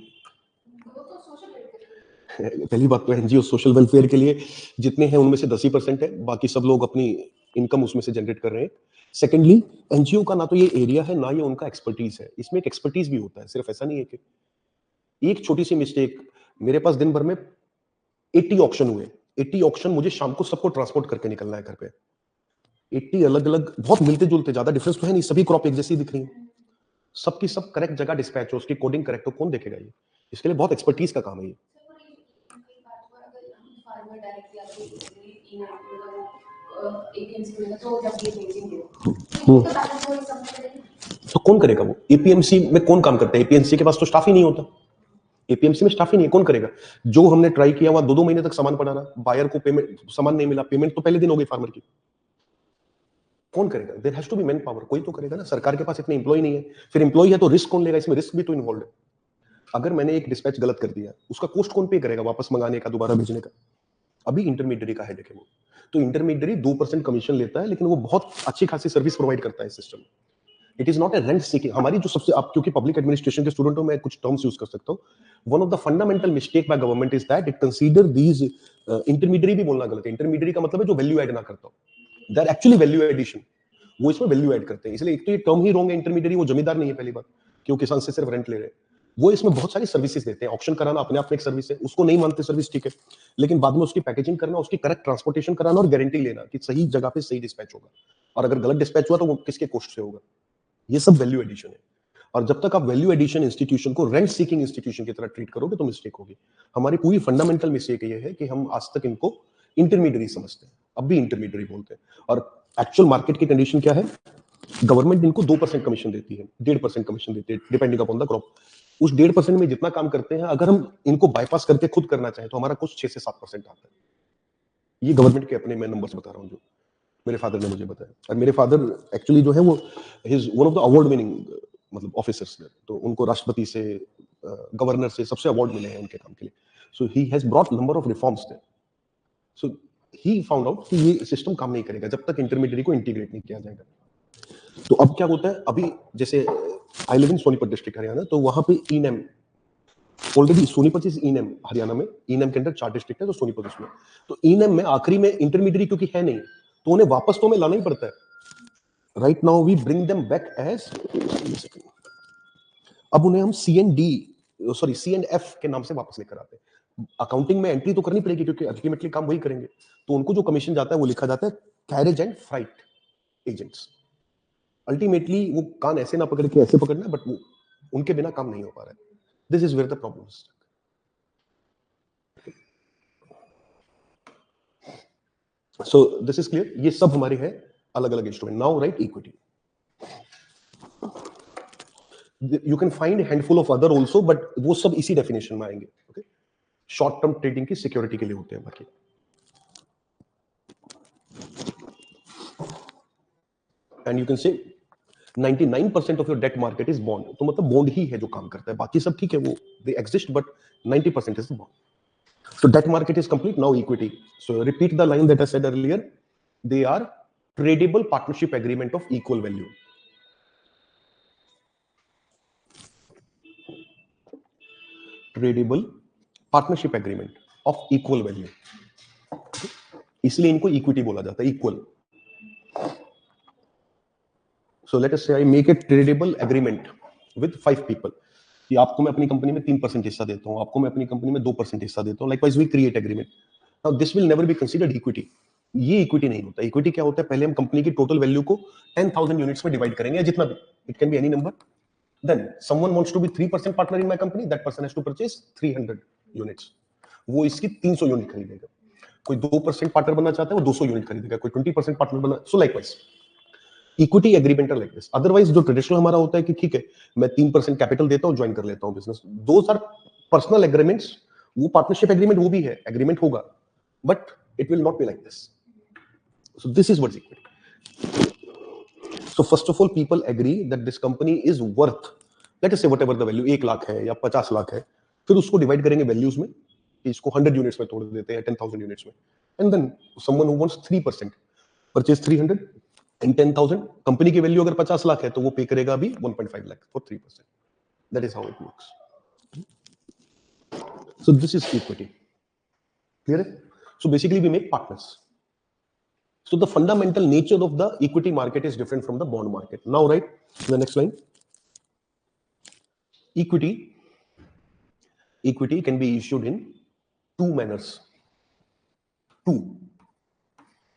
पहली बात तो एनजीओ सोशल वेलफेयर के लिए जितने हैं उनमें से 10% है, बाकी सब लोग अपनी इनकम उसमें से जनरेट कर रहे हैं। सेकेंडली, एनजीओ का ना तो ये एरिया है ना ये उनका एक्सपर्टीज है, इसमें एक एक्सपर्टीज भी होता है, सिर्फ ऐसा नहीं है कि एक छोटी सी मिस्टेक, मेरे पास दिन भर में 80 ऑक्शन हुए, 80 ऑक्शन मुझे शाम को सबको ट्रांसपोर्ट करके निकलना है घर पे। 80 अलग अलग, बहुत मिलते जुलते, ज्यादा डिफरेंस तो है नहीं, सभी क्रॉप एक जैसी दिख रही है, सबकी सब करेक्ट जगह डिस्पैच हो, उसकी कोडिंग करेक्ट हो, कौन देखेगा ये? इसके लिए बहुत एक्सपर्टीज का काम है ये। तो कौन करेगा वो? एपीएमसी में कौन काम करता है? एपीएमसी के पास तो स्टाफ ही नहीं होता, एपीएमसी में स्टाफ ही नहीं है, कौन करेगा? जो हमने ट्राई किया वहां 2-2 महीने तक सामान पड़ा रहा, बायर को पेमेंट, सामान नहीं मिला, पेमेंट तो पहले दिन हो गई फार्मर की, कौन करेगा? There has to be man power, कोई तो करेगा ना। सरकार के पास इतने एम्प्लॉय नहीं है, फिर एम्प्लॉय है तो रिस्क कौन लेगा? इसमें रिस्क भी तो इन्वॉल्व है। अगर मैंने एक डिस्पैच गलत कर दिया, उसका कॉस्ट कौन पे करेगा? वापस मंगाने का, दोबारा भेजने का? अभी इंटरमीडियरी का हेडेक है वो। तो इंटरमीडियरी 2% कमीशन लेता है, लेकिन वो बहुत अच्छी खासी सर्विस प्रोवाइड करता है system. It is not a rent seeking. हमारी जो सबसे, आप क्योंकि पब्लिक एडमिनिस्ट्रेशन के स्टूडेंट हो, मैं कुछ टर्म्स यूज कर सकता हूं। One of the fundamental mistake by government is that it consider these, intermediary भी बोलना गलत है, इंटरमीडियरी का मतलब है जो वैल्यू ऐड ना करता हो, they are actually value addition, वो इसमें वैल्यू ऐड करते हैं। इसलिए एक तो ये टर्म ही रॉन्ग है इंटरमीडियरी, वो जमींदार नहीं है पहली बात, कि वो किसान से सिर्फ रेंट ले रहे हैं, वो इसमें बहुत सारी सर्विसेज देते हैं। ऑक्शन कराना अपने आप में एक सर्विस है, उसको नहीं मानते सर्विस, ठीक है, लेकिन बाद में उसकी पैकेजिंग करना, उसकी करेक्ट ट्रांसपोर्टेशन कराना और गारंटी लेना कि सही जगह पे सही डिस्पैच होगा, और अगर गलत डिस्पैच हुआ तो वो किसके कॉस्ट से होगा, ये सब वैल्यू एडिशन है। और जब तक आप वैल्यू एडिशन इंस्टीट्यूशन को रेंट सीकिंग इंस्टीट्यूशन की तरह ट्रीट करोगे तो मिस्टेक होगी। हमारी पूरी फंडामेंटल मिस्टेक ये है कि हम आज तक इनको इंटरमीडियरी समझते हैं, अब भी इंटरमीडियरी बोलते हैं। और एक्चुअल मार्केट की कंडीशन क्या है? गवर्नमेंट इनको 2% कमीशन देती है, 1.5% कमीशन देती है, डिपेंडिंग अपॉन द क्रॉप। उस 1.5% में जितना काम करते हैं, अगर हम इनको बाईपास करके खुद करना चाहें तो हमारा कुछ 6 से 7% आता है। ये गवर्नमेंट के अपने मैं नंबर्स बता रहा हूँ जो मेरे फादर ने मुझे बताया। और मेरे फादर एक्चुअली जो है वो his one of the award winning मतलब ऑफिसर्स, तो उनको राष्ट्रपति से, गवर्नर से, सबसे अवार्ड मिले हैं उनके काम के लिए। So he has brought number of reforms there. So he found out कि ये सिस्टम काम नहीं करेगा जब तक इंटरमीडिएट को इंटीग्रेट नहीं किया जाएगा। तो अब क्या होता है, अभी जैसे I live in Sonipat district Haryana, तो वहां पे ईनेम ऑलरेडी, सोनीपत इज ईनेम हरियाणा में, ईनेम के अंदर 4 डिस्ट्रिक्ट है, तो सोनीपत उसमें। तो ईनेम में आखिरी में इंटरमीडिएट क्योंकि है नहीं, तो उन्हें वापस तो हमें लाना ही पड़ता है। Right now we bring them back as, अब उन्हें हम CNF के नाम से वापस लेकर आते हैं। अकाउंटिंग में एंट्री तो करनी पड़ेगी क्योंकि अल्टीमेटली काम वही करेंगे, तो उनको जो कमीशन जाता है वो लिखा जाता है carriage and freight agents. Ultimately वो कान ऐसे ना पकड़ के ऐसे पकड़ना है, बट वो उनके बिना काम नहीं हो पा रहा है। This is where the problem is. So this is clear. ये सब हमारे हैं अलग अलग instrument. Now right, equity, you can find handful of other also, but वो सब इसी डेफिनेशन में आएंगे। ओके, शॉर्ट टर्म ट्रेडिंग की सिक्योरिटी के लिए होते हैं बाकी। And you can say 99% of your debt market is bond, तो मतलब बॉन्ड ही है जो काम करता है, बाकी सब ठीक है, वो they exist, but 90% is bond. So debt market is complete. Now equity. So repeat the line that I said earlier. They are tradable partnership agreement of equal value. Tradable partnership agreement of equal value. इसलिए इनको equity बोला जाता है, equal. So let us say I make a tradable agreement with 5 people. कि आपको मैं अपनी कंपनी में 3% हिस्सा देता हूं, आपको मैं अपनी कंपनी में 2% हिस्सा देता हूं. Likewise we create agreement. Now this will never be considered equity. ये इक्विटी नहीं होता। इक्विटी क्या होता है? पहले हम कंपनी की टोटल वैल्यू को 10,000 यूनिट्स में डिवाइड करेंगे, जितना भी, it can be any number. Then someone wants to be 3% partner in my company, that person has to purchase 300 units, वो इसकी 300 यूनिट खरीदेगा। कोई 2% पार्टनर बनना चाहता है, वो 200 यूनिट खरीदेगा। कोई 20% पार्टनर बनना, सो likewise equity agreement like this. Otherwise जो ट्रेडिशनल हमारा होता है कि ठीक है मैं 3% कैपिटल देता हूं, ज्वाइन कर लेता हूं business, those are personal agreements. वो पार्टनरशिप एग्रीमेंट वो भी है, एग्रीमेंट होगा, but it will not be like this. So this is what's equity. So first of all, people agree that this company is worth, let us say whatever the value, 1 lakh है या 50 लाख है, फिर उसको डिवाइड करेंगे वैल्यूज में, इसको 100 यूनिट्स में तोड़ देते हैं, 10,000 यूनिट्स में, and then someone who wants 3% purchase 300, in 10,000 company की वैल्यू अगर 50 लाख है तो वो पे करेगा अभी 1.5 lakh for 3%. That is how it works. So this is equity. Clear? So basically we make partners. So the fundamental nature of the equity market is different from the bond market. Now right, the next line. Equity can be issued in two manners. Two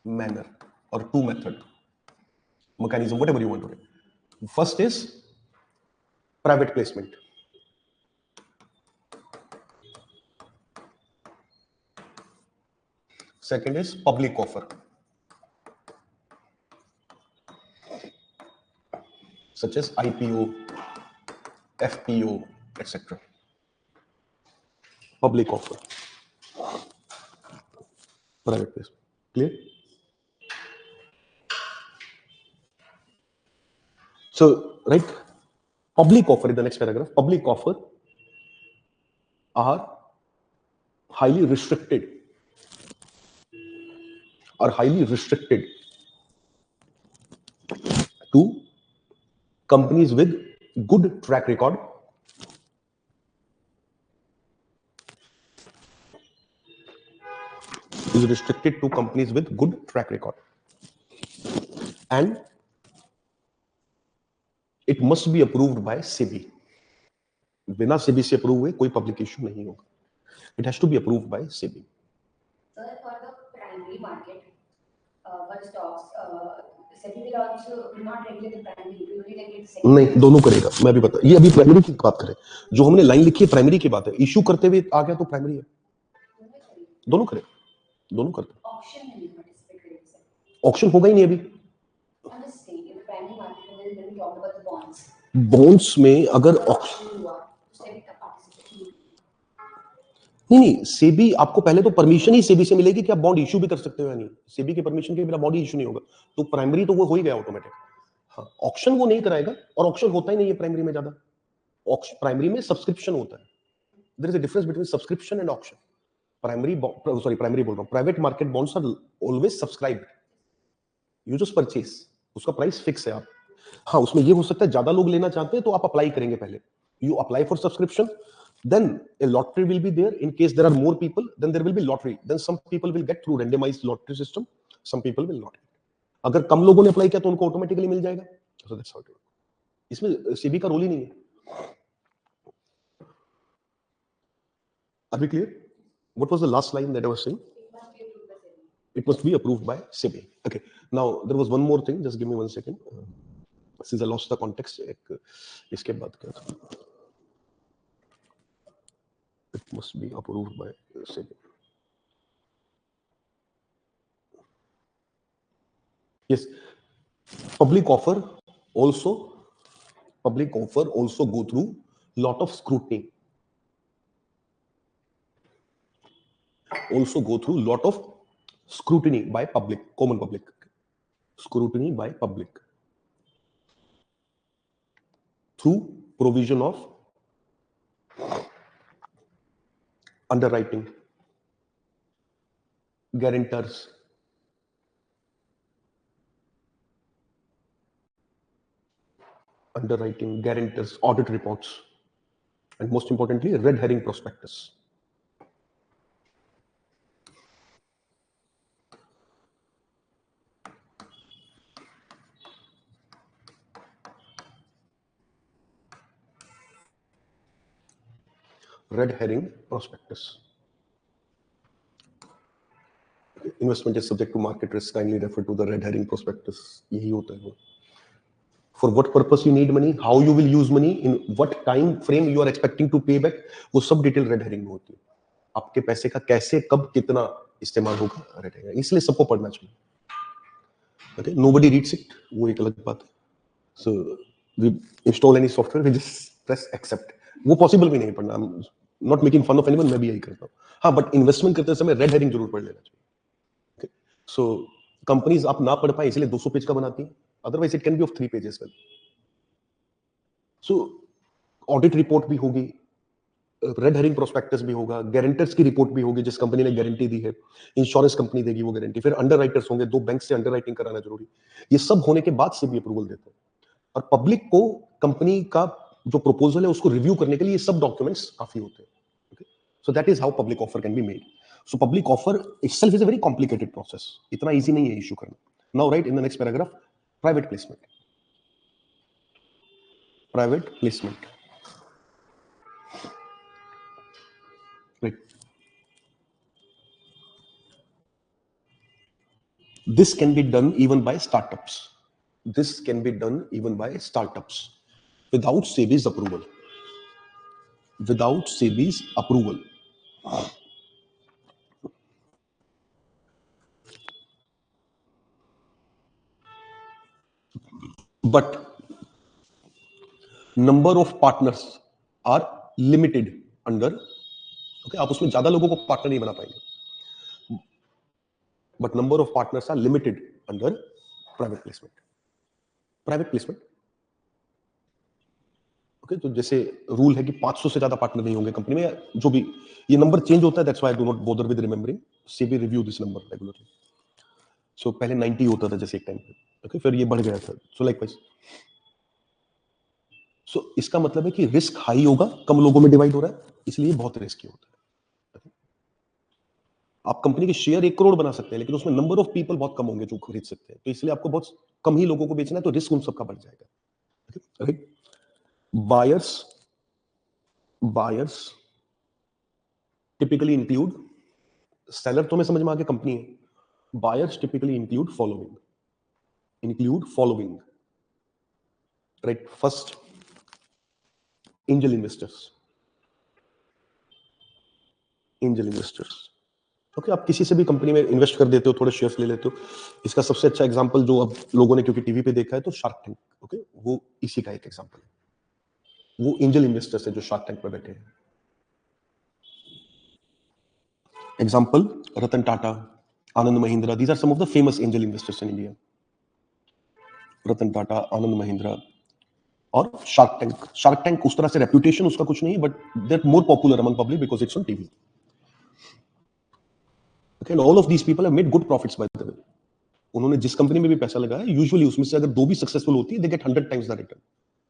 manner or two method. Mechanism, whatever you want to do. First is private placement. Second is public offer, such as IPO, FPO, etc. Public offer, private placement. Clear? So, right, public offer in the next paragraph. Public offer are highly restricted to companies with good track record and it must be approved by SEBI. बिना SEBI से अप्रूव हुए कोई पब्लिक इश्यू नहीं होगा. It has to be approved by SEBI. Sir, for the primary market, for stocks, SEBI will also not regulate the primary, it will only regulate the secondary. नहीं, दोनों करेगा. मैं भी बता, ये अभी प्राइमरी की बात करें. जो हमने लाइन लिखी है प्राइमरी की बात है. इश्यू करते हुए आ गया तो प्राइमरी है. दोनों करेगा. दोनों करते. ऑक्शन में नहीं पार्टिसिपेट करेगा सर. ऑक्शन होगा ही नहीं अभी. बॉन्ड्स में अगर ऑक्शन नहीं, सेबी आपको पहले तो परमिशन ही सेबी से मिलेगी कि आप बॉन्ड इश्यू भी कर सकते हो या नहीं. सेबी के परमिशन के बिना बॉन्ड इश्यू नहीं होगा. तो प्राइमरी तो वो हो ही गया ऑटोमेटिक. हाँ, ऑक्शन वो नहीं कराएगा और ऑक्शन होता ही नहीं है प्राइमरी में ज्यादा. प्राइमरी में सब्सक्रिप्शन होता है. There is a difference between subscription and auction. Primary बोल रहा हूं. Private market bonds are always subscribed. You just purchase, उसका प्राइस फिक्स है. आप हाँ, उसमें ये हो सकता है ज्यादा लोग लेना चाहते हैं तो आप अप्लाई करेंगे पहले. You apply for subscription, then a lottery will be there. In case there are more people, then there will be lottery. Then some people will get through randomized lottery system, some people will not. अगर कम लोगों ने अप्लाई किया तो उनको ऑटोमेटिकली मिल जाएगा. So that's how it works. इसमें सेबी का रोल ही नहीं है. Are we clear? What was the last line that I was saying? It must be approved by SEBI. Okay. Now there was one more thing. Just give me 1 second. Since I lost the context, इसके बाद क्या था? It must be approved by SEBI. Yes, public offer also go through lot of scrutiny. By public, common public. Scrutiny by public through provision of underwriting, guarantors, audit reports, and most importantly, red herring prospectus. Red herring prospectus. Investment is subject to market risk. Kindly refer to the red herring prospectus. यही होता है वो. For what purpose you need money, how you will use money, in what time frame you are expecting to pay back, वो सब डिटेल रेड हेरिंग में होती है. आपके पैसे का कैसे, कब, कितना इस्तेमाल होगा, रेड हेरिंग. इसलिए सबको पढ़ना चाहिए. Okay, nobody reads it. वो एक अलग बात है. So we install any software, we just press accept. वो पॉसिबल भी नहीं पढ़ना. Not making fun of anyone, मैं भी यही करता हूँ. हाँ, बट इन्वेस्टमेंट करते समय रेड हेरिंग जरूर पढ़ लेना चाहिए. Okay, so कंपनीज आप ना पढ़ पाए इसलिए 200 पेज का बनाती है. Otherwise, it can be of 3 pages well. So, audit report भी होगी, रेड हेरिंग प्रोस्पेक्टस भी होगा, गारंटर्स की रिपोर्ट भी होगी, जिस कंपनी ने गारंटी दी है, इंश्योरेंस कंपनी देगी वो गारंटी, फिर अंडरराइटर्स होंगे, 2 बैंक से अंडरराइटिंग कराना जरूरी, ये सब होने के बाद से भी अप्रूवल देते हैं। और पब्लिक को कंपनी का जो प्रपोजल है उसको रिव्यू करने के लिए ये सब डॉक्यूमेंट्स काफी होते हैं। Okay, so that is how public offer can be made. So public offer itself is a very complicated process, इतना इजी नहीं है इशू करना। Now right in the next paragraph, private placement. Private placement, right? This can be done even by startups. This can be done even by startups without SEBI's approval. Without SEBI's approval. But number of partners are limited under, okay, आप उसमें ज्यादा लोगों को पार्टनर नहीं बना पाएंगे, but number of partners are limited under private placement. Private placement, okay, तो जैसे रूल है कि 500 से ज्यादा पार्टनर नहीं होंगे कंपनी में, जो भी ये नंबर चेंज होता है, that's why I do not bother with remembering, SEBI review this number regularly. So पहले 90 होता था जैसे एक टाइम पे, ओके, फिर ये बढ़ गया था, सो लाइकवाइज। सो इसका मतलब है कि रिस्क हाई होगा, कम लोगों में डिवाइड हो रहा है, इसलिए बहुत रिस्की होता है। okay? आप कंपनी के शेयर 1 करोड़ बना सकते हैं, लेकिन उसमें नंबर ऑफ पीपल बहुत कम होंगे जो खरीद सकते हैं, तो इसलिए आपको बहुत कम ही लोगों को बेचना है, तो रिस्क उन सबका बढ़ जाएगा। okay? Buyers typically include, seller तो मैं समझ में आ गया कंपनी है, buyers typically include following, right? First, angel investors. Okay, आप किसी से भी कंपनी में इन्वेस्ट कर देते हो, थोड़े शेयर्स ले लेते हो। इसका सबसे अच्छा एग्जांपल जो अब लोगों ने क्योंकि टीवी पे देखा है, तो शार्क टैंक, ओके, वो इसी का एक एग्जांपल है। वो एंजल इन्वेस्टर्स है जो शार्क टैंक पर बैठे हैं। Example, Ratan Tata, Anand Mahindra, these are some of the famous angel investors in India. Ratan Tata, Anand Mahindra और शार्क टैंक। शार्क टैंक उस तरह से रेपुटेशन उसका कुछ नहीं, but they are more popular among public because it's on TV. Okay, and all of these people have made good profits by the way. उन्होंने जिस कंपनी में भी पैसा लगाया, यूजुअली उसमें से अगर 2 भी सक्सेसफुल होती है, they get 100 times the return.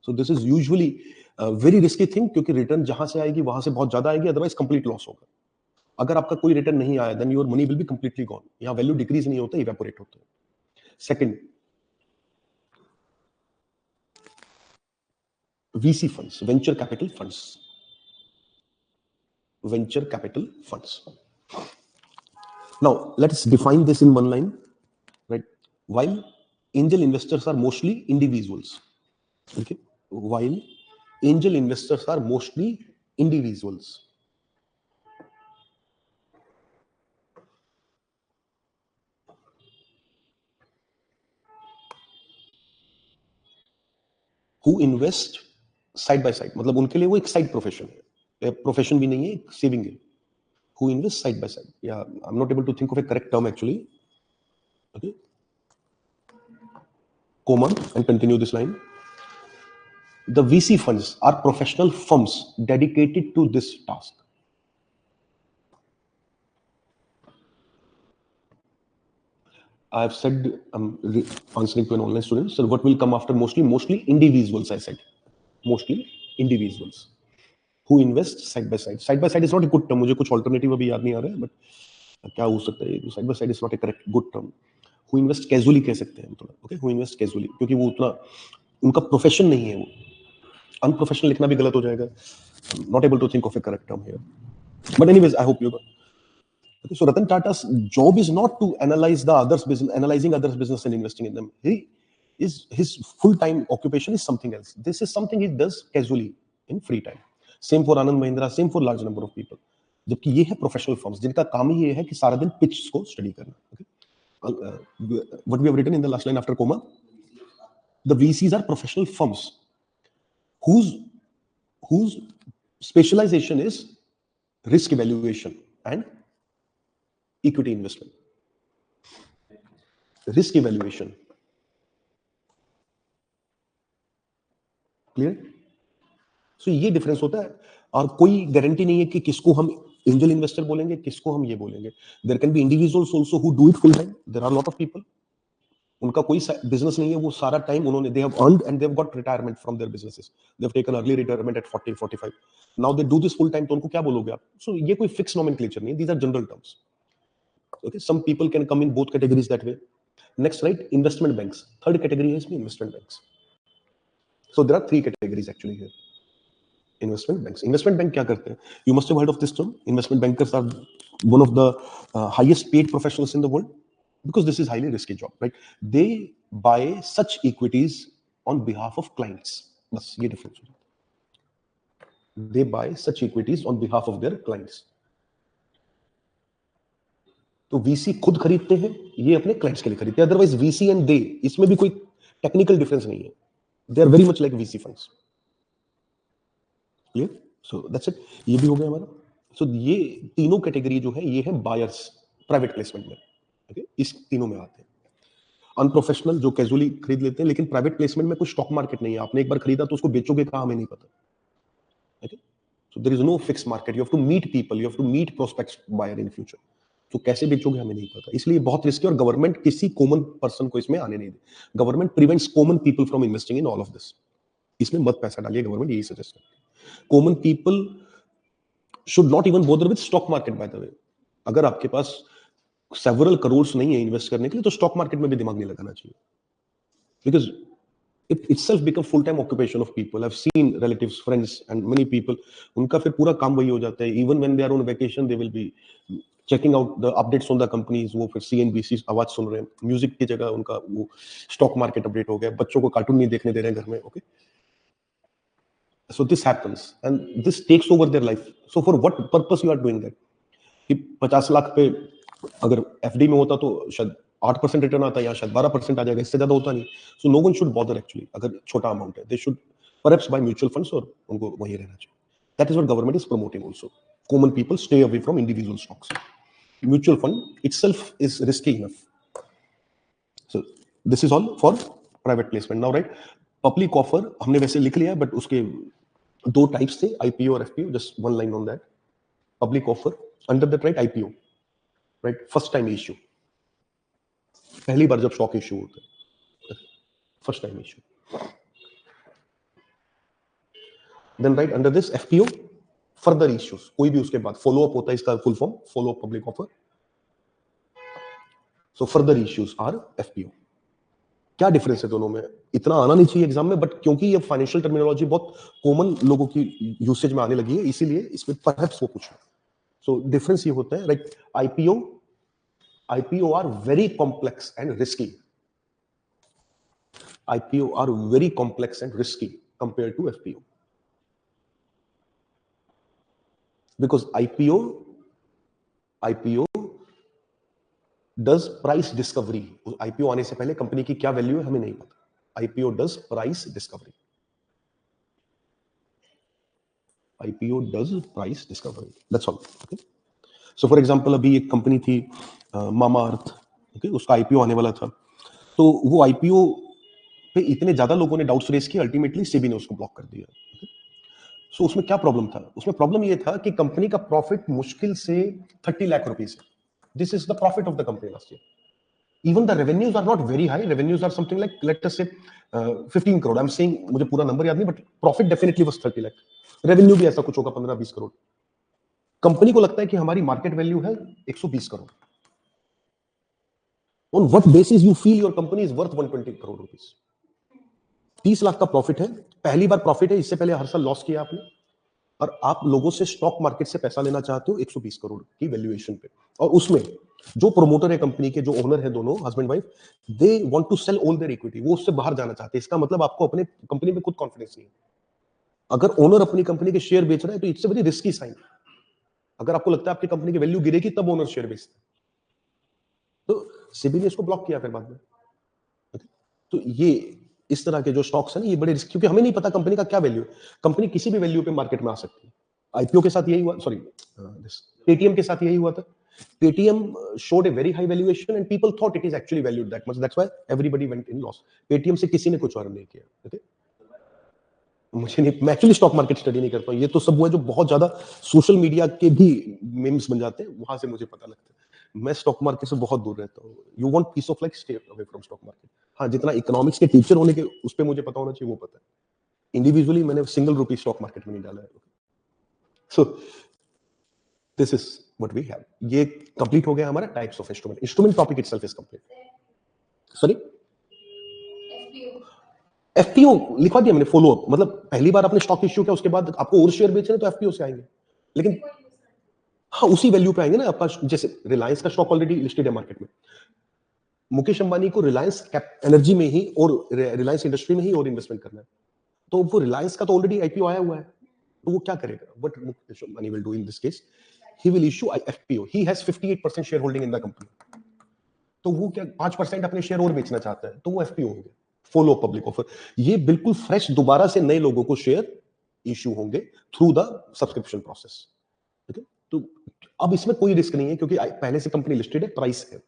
So this is usually very risky thing, क्योंकि रिटर्न जहां से आएगी वहां से बहुत ज्यादा आएगी, अदरवाइज कंप्लीट लॉस होगा। अगर आपका कोई रिटर्न नहीं आया, then your money will be completely gone. यहां वैल्यू डिक्रीज नहीं होता, इवेपोरेट होता है। Second, VC funds, venture capital funds. Venture capital funds. Now, let's define this in one line, right? While angel investors are mostly individuals, okay? While angel investors are mostly individuals, who invest side by side, मतलब उनके लिए वो एक साइड प्रोफेशन है, प्रोफेशन भी नहीं है, एक सेविंग है। Who invest side by side? Yeah, I'm not able to think of a correct term actually. Okay, comma and continue this line. The VC funds are professional firms dedicated to this task. I have said, I'm answering to an online student, so what will come after mostly? Mostly individuals, I said. Mostly individuals who invest side by side. Side by side is not a good term. मुझे कुछ alternative अभी याद नहीं आ रहा है, but क्या हो सकता है? Side by side is not a correct good term. Who invest casually कह सकते हैं थोड़ा, okay? Who invest casually, क्योंकि वो उतना उनका प्रोफेशन नहीं है वो। अनप्रोफेशनल लिखना भी गलत हो जाएगा। Not able to think of a correct term here. But anyways, I hope you got. Okay, so Ratan Tata's job is not to analyze the others' business, analyzing others' business and investing in them. His full-time occupation is something else. This is something he does casually in free time. Same for Anand Mahindra, same for large number of people. जबकि ये है प्रोफेशनल फर्म्स जिनका काम ही ये है कि सारा दिन पिच को स्टडी करना। Okay? What we have written in the last line after comma, the VCs are professional firms whose specialization is risk evaluation and equity investment. Risk evaluation, clear? So ये डिफरेंस होता है। और कोई गारंटी नहीं है कि किसको हम एंजल इन्वेस्टर बोलेंगे, किसको हम ये बोलेंगे. There can be individuals also who do it full time. There are lot of people, उनका कोई बिजनेस नहीं है, वो सारा टाइम उन्होंने they have earned and they have got retirement from their businesses. They have taken early retirement at 40 45. Now they do this full time. तो उनको क्या बोलोगे आप? सो ये कोई फिक्स नोमेनक्लेचर नहीं है, these are general terms. Okay, some people can come in both categories that way. Next, right, investment banks. Third category is investment banks. So there are three categories actually here. Investment banks. Investment bank क्या करते हैं? You must have heard of this term. Investment bankers are one of the highest paid professionals in the world because this is highly risky job, right? They buy such equities on behalf of clients. बस ये difference. They buy such equities on behalf of their clients. तो वीसी खुद खरीदते हैं, ये अपने क्लाइंट्स के लिए खरीदते हैं. अदरवाइज वीसी एंड दे, इसमें भी कोई टेक्निकल डिफरेंस नहीं है. They are very much like VC funds. Clear? So that's it. ये भी हो गया हमारा. सो ये तीनों कैटेगरी जो है ये है बायर्स प्राइवेट प्लेसमेंट में. ओके, इस तीनों में आते हैं. अनप्रोफेशनल जो कैजुअली खरीद लेते हैं, लेकिन प्राइवेट प्लेसमेंट में कोई स्टॉक मार्केट नहीं है. आपने एक बार खरीदा तो उसको बेचोगे कहां हमें नहीं पता. Okay, so there is no fix market. You have to meet people, you have to meet prospects buyer in future. तो कैसे बेचोगे हमें नहीं पता, इसलिए बहुत रिस्की. और गवर्नमेंट किसी कॉमन पर्सन को इसमें आने नहीं दे. Government prevents common people from investing in all of this. इसमें मत पैसा डालिए, गवर्नमेंट यही सजेस्ट करती है. Common people should not even bother with stock market. By the way, अगर आपके पास सेवरल करोड्स नहीं है इन्वेस्ट करने के लिए, तो स्टॉक मार्केट में भी दिमाग नहीं लगाना चाहिए. Because it itself become full time occupation of people. I've seen relatives, friends and many people, उनका फिर पूरा काम वही हो जाता है. Even when they are on vacation, they will be checking out the updates on the companies. वो फिर CNBC आवाज सुन रहे हैं. म्यूजिक की जगह उनका वो स्टॉक मार्केट अपडेट हो गया. बच्चों को कार्टून नहीं देखने दे रहे हैं घर में. Okay, so this happens and this takes over their life. So for what purpose you are doing that? कि 50 लाख पे अगर एफडी में होता तो शायद 8% रिटर्न आता है, यहाँ शायद 12% आ जाएगा, इससे ज्यादा होता नहीं. So no one should bother actually. अगर छोटा अमाउंट है, they should perhaps buy mutual funds और उनको वहीं रहना चाहिए. That is what government is promoting also. Common people stay away from individual stocks. Mutual fund itself is risky enough. So this is all for private placement. Now right, public offer हमने वैसे लिख लिया, बट उसके दो टाइप्स थे, आईपीओ और FPO. Just one line on that. Public offer, under that right IPO, right, first time issue. पहली बार जब स्टॉक इश्यू होता है, first time issue. Then right under this FPO, further issues. कोई भी उसके बाद फॉलो अप होता है, इसका full form follow up public offer. So further issues are FPO. क्या डिफरेंस है दोनों में? इतना आना नहीं चाहिए एग्जाम में, बट क्योंकि ये फाइनेंशियल टर्मिनोलॉजी बहुत कॉमन लोगों की यूसेज में आने लगी है, इसीलिए इसमें परहैप्स वो पूछ रहे. सो डिफरेंस ये होता है, right, IPO are very complex and risky. IPO are very complex and risky compared to FPO. Because IPO does price discovery. IPO आने से पहले कंपनी की क्या वैल्यू है हमें नहीं पता. IPO does price discovery. IPO does price discovery. That's all. Okay? So for example, अभी एक कंपनी थी मामा अर्थ. ओके, उसका आईपीओ आने वाला था. तो वो आईपीओ पे इतने ज्यादा लोगों ने डाउट्स रेज किए, अल्टीमेटली सेबी ने उसको ब्लॉक कर दिया. सो उसमें क्या प्रॉब्लम था? उसमें प्रॉब्लम ये था कि कंपनी का प्रॉफिट मुश्किल से 30 लाख रुपीस है. This is the profit of the company last year. Even the revenues are not very high. Revenues are something like let us say 15 crore. I am saying, मुझे पूरा नंबर याद नहीं, but profit definitely was 30 lakh. Revenue भी ऐसा कुछ होगा 15-20 करोड़. कंपनी को लगता है कि हमारी मार्केट वैल्यू है 120 crore. On what basis you feel your company is worth 120 crore rupees? 30 lakh का प्रॉफिट है, पहली बार प्रॉफिट है, इससे पहले हर साल लॉस किया आपने, और आप लोगों से स्टॉक मार्केट से पैसा लेना चाहते हो 120 करोड़ की वैल्यूएशन पे. और उसमें जो प्रोमोटर है कंपनी के, जो ओनर है, दोनों husband wife, they want to sell all their equity. वो उससे बाहर जाना चाहते हैं. इसका मतलब आपको अपने कंपनी में खुद कॉन्फिडेंस नहीं है. अगर ओनर अपनी कंपनी के शेयर बेच रहा है तो it's a very risky sign. अगर आपको लगता है आपकी कंपनी की वैल्यू गिरेगी तब ओनर शेयर बेचता है. तो सेबी ने इसको ब्लॉक किया फिर बाद में. तो ये इस तरह के जो स्टॉक्स हैं ना, ये बड़े रिस्क, क्योंकि हमें नहीं पता कंपनी का क्या वैल्यू है. कंपनी किसी भी वैल्यू पे मार्केट में आ सकती है. आईपीओ के साथ यही हुआ, सॉरी पेटीएम के साथ यही हुआ था. Paytm showed a very high valuation and people thought it is actually valued that much. That's why everybody went in loss. Paytm से किसी ने कुछ अर्न नहीं किया. ओके, मुझे नहीं, मैं एक्चुअली स्टॉक मार्केट स्टडी नहीं करता हूँ, ये तो सब वो है जो बहुत ज्यादा सोशल मीडिया के भी मीम्स बन जाते हैं, वहां से मुझे पता लगता है। मैं स्टॉक मार्केट से बहुत दूर रहता हूँ। You want piece of life, stay away from stock market. हाँ, जितना इकोनॉमिक्स के टीचर होने के उस पर मुझे पता होना चाहिए वो पता है। इंडिविजुअली मैंने सिंगल रुपी स्टॉक मार्केट में नहीं डाला है। So this is what we have. ये कंप्लीट हो गया हमारा types of instrument. Instrument topic itself is complete. Sorry, FPO लिखवा दिया मैंने, फॉलो अप, मतलब पहली बार आपने स्टॉक इश्यू किया, उसके बाद आपको और शेयर बेचने तो एफपीओ से आएंगे, लेकिन हाँ उसी वैल्यू पे आएंगे ना आपका। जैसे रिलायंस का स्टॉक ऑलरेडी लिस्टेड है मार्केट में, मुकेश अंबानी को रिलायंस एनर्जी में ही और रिलायंस इंडस्ट्री में ही और इन्वेस्टमेंट करना है, तो वो रिलायंस का तो ऑलरेडी आईपीओ आया हुआ है, तो वो क्या करेगा? What Mukesh Ambani will do in this case, he will issue FPO. He has 58% share holding in the company, तो वो क्या 5% अपने शेयर और बेचना चाहता है, तो वो एफपीओ हो गया, फॉलो पब्लिक ऑफर। ये बिल्कुल फ्रेश दोबारा से नए लोगों को शेयर इश्यू होंगे थ्रू द सब्सक्रिप्शन प्रोसेस। ठीक है, तो अब इसमें कोई रिस्क नहीं है क्योंकि पहले से कंपनी लिस्टेड है, प्राइस है।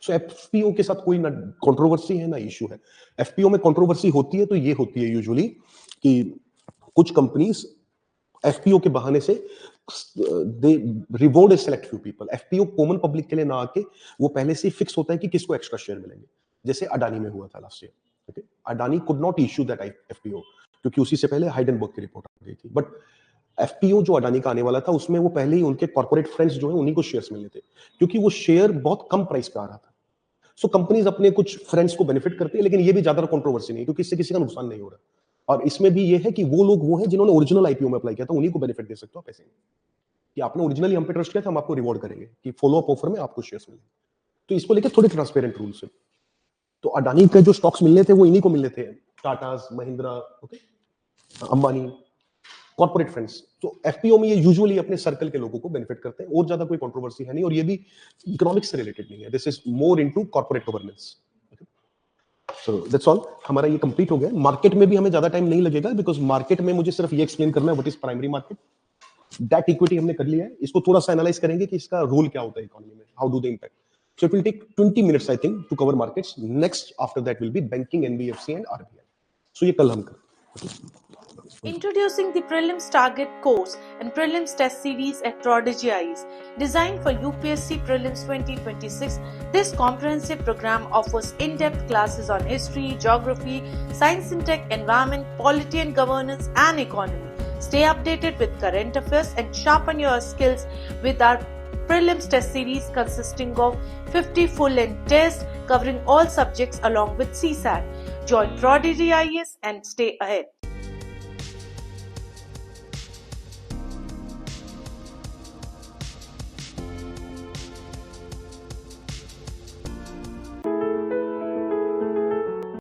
सो एफपीओ के साथ कोई ना कंट्रोवर्सी है ना इश्यू है। एफपीओ में कंट्रोवर्सी होती है तो ये होती है यूजुअली कि कुछ कंपनीज एफपीओ के बहाने से they reward select few people. FPO common public के लिए ना आके वो पहले से ही फिक्स होता है कि किसको एक्स्ट्रा शेयर मिलेंगे, जैसे अडानी में हुआ था last year. Okay, Adani could not issue that FPO क्योंकि उसी से पहले हाइडेनबर्ग की रिपोर्ट आ गई थी, बट एफपीओ जो अडानी का आने वाला था उसमें वो पहले ही उनके कॉर्पोरेट फ्रेंड्स जो है उन्हीं को शेयर्स मिलने थे, क्योंकि वो शेयर बहुत कम प्राइस पे आ रहा था। सो कंपनीज अपने कुछ फ्रेंड्स को बेनिफिट करती है, लेकिन ये भी ज्यादा कंट्रोवर्सी नहीं क्योंकि इससे किसी का नुकसान नहीं हो रहा। और इसमें भी ये है कि वो लोग वो हैं जिन्होंने ओरिजिनल आईपीओ में अप्लाई किया था, उन्हीं को बेनिफिट दे सकते हो पैसे कि आपने ओरिजिनली हम पे ट्रस्ट किया था, हम आपको रिवॉर्ड करेंगे कि फॉलो अप ऑफर में आपको शेयर्स मिलेंगे। तो इसको लेकर थोड़े ट्रांसपेरेंट रूल्स है। तो अडानी के जो स्टॉक्स मिलने थे वो इन्हीं को मिलने थे, Tatas, Mahindra, okay, Ambani, corporate friends. तो एफपीओ में ये यूजुअली अपने सर्कल के लोगों को बेनिफिट करते हैं और ज्यादा कोई कंट्रोवर्सी है नहीं, और ये भी इकोनॉमिक्स से रिलेटेड नहीं है। This is more into corporate governance. So that's all, हमारा ये कंप्लीट हो गया। मार्केट में भी हमें ज्यादा टाइम नहीं लगेगा बिकॉज मार्केट में मुझे सिर्फ ये एक्सप्लेन करना है what is primary market. That equity हमने कर लिया है, इसको थोड़ा सा एनालाइज करेंगे कि इसका रोल क्या होता है इकोनॉमी में, how do they impact. So it will take 20 minutes, I think, to cover markets. Next, after that, will be banking, NBFC, and RBI. So ये कल हम करेंगे. Introducing the Prelims Target course and Prelims Test Series at Prodigy IAS. Designed for UPSC Prelims 2026, this comprehensive program offers in-depth classes on history, geography, science and tech, environment, polity and governance, and economy. Stay updated with current affairs and sharpen your skills with our Prelims Test Series consisting of 50 full-length tests covering all subjects along with CSAT. Join Prodigy IAS and stay ahead.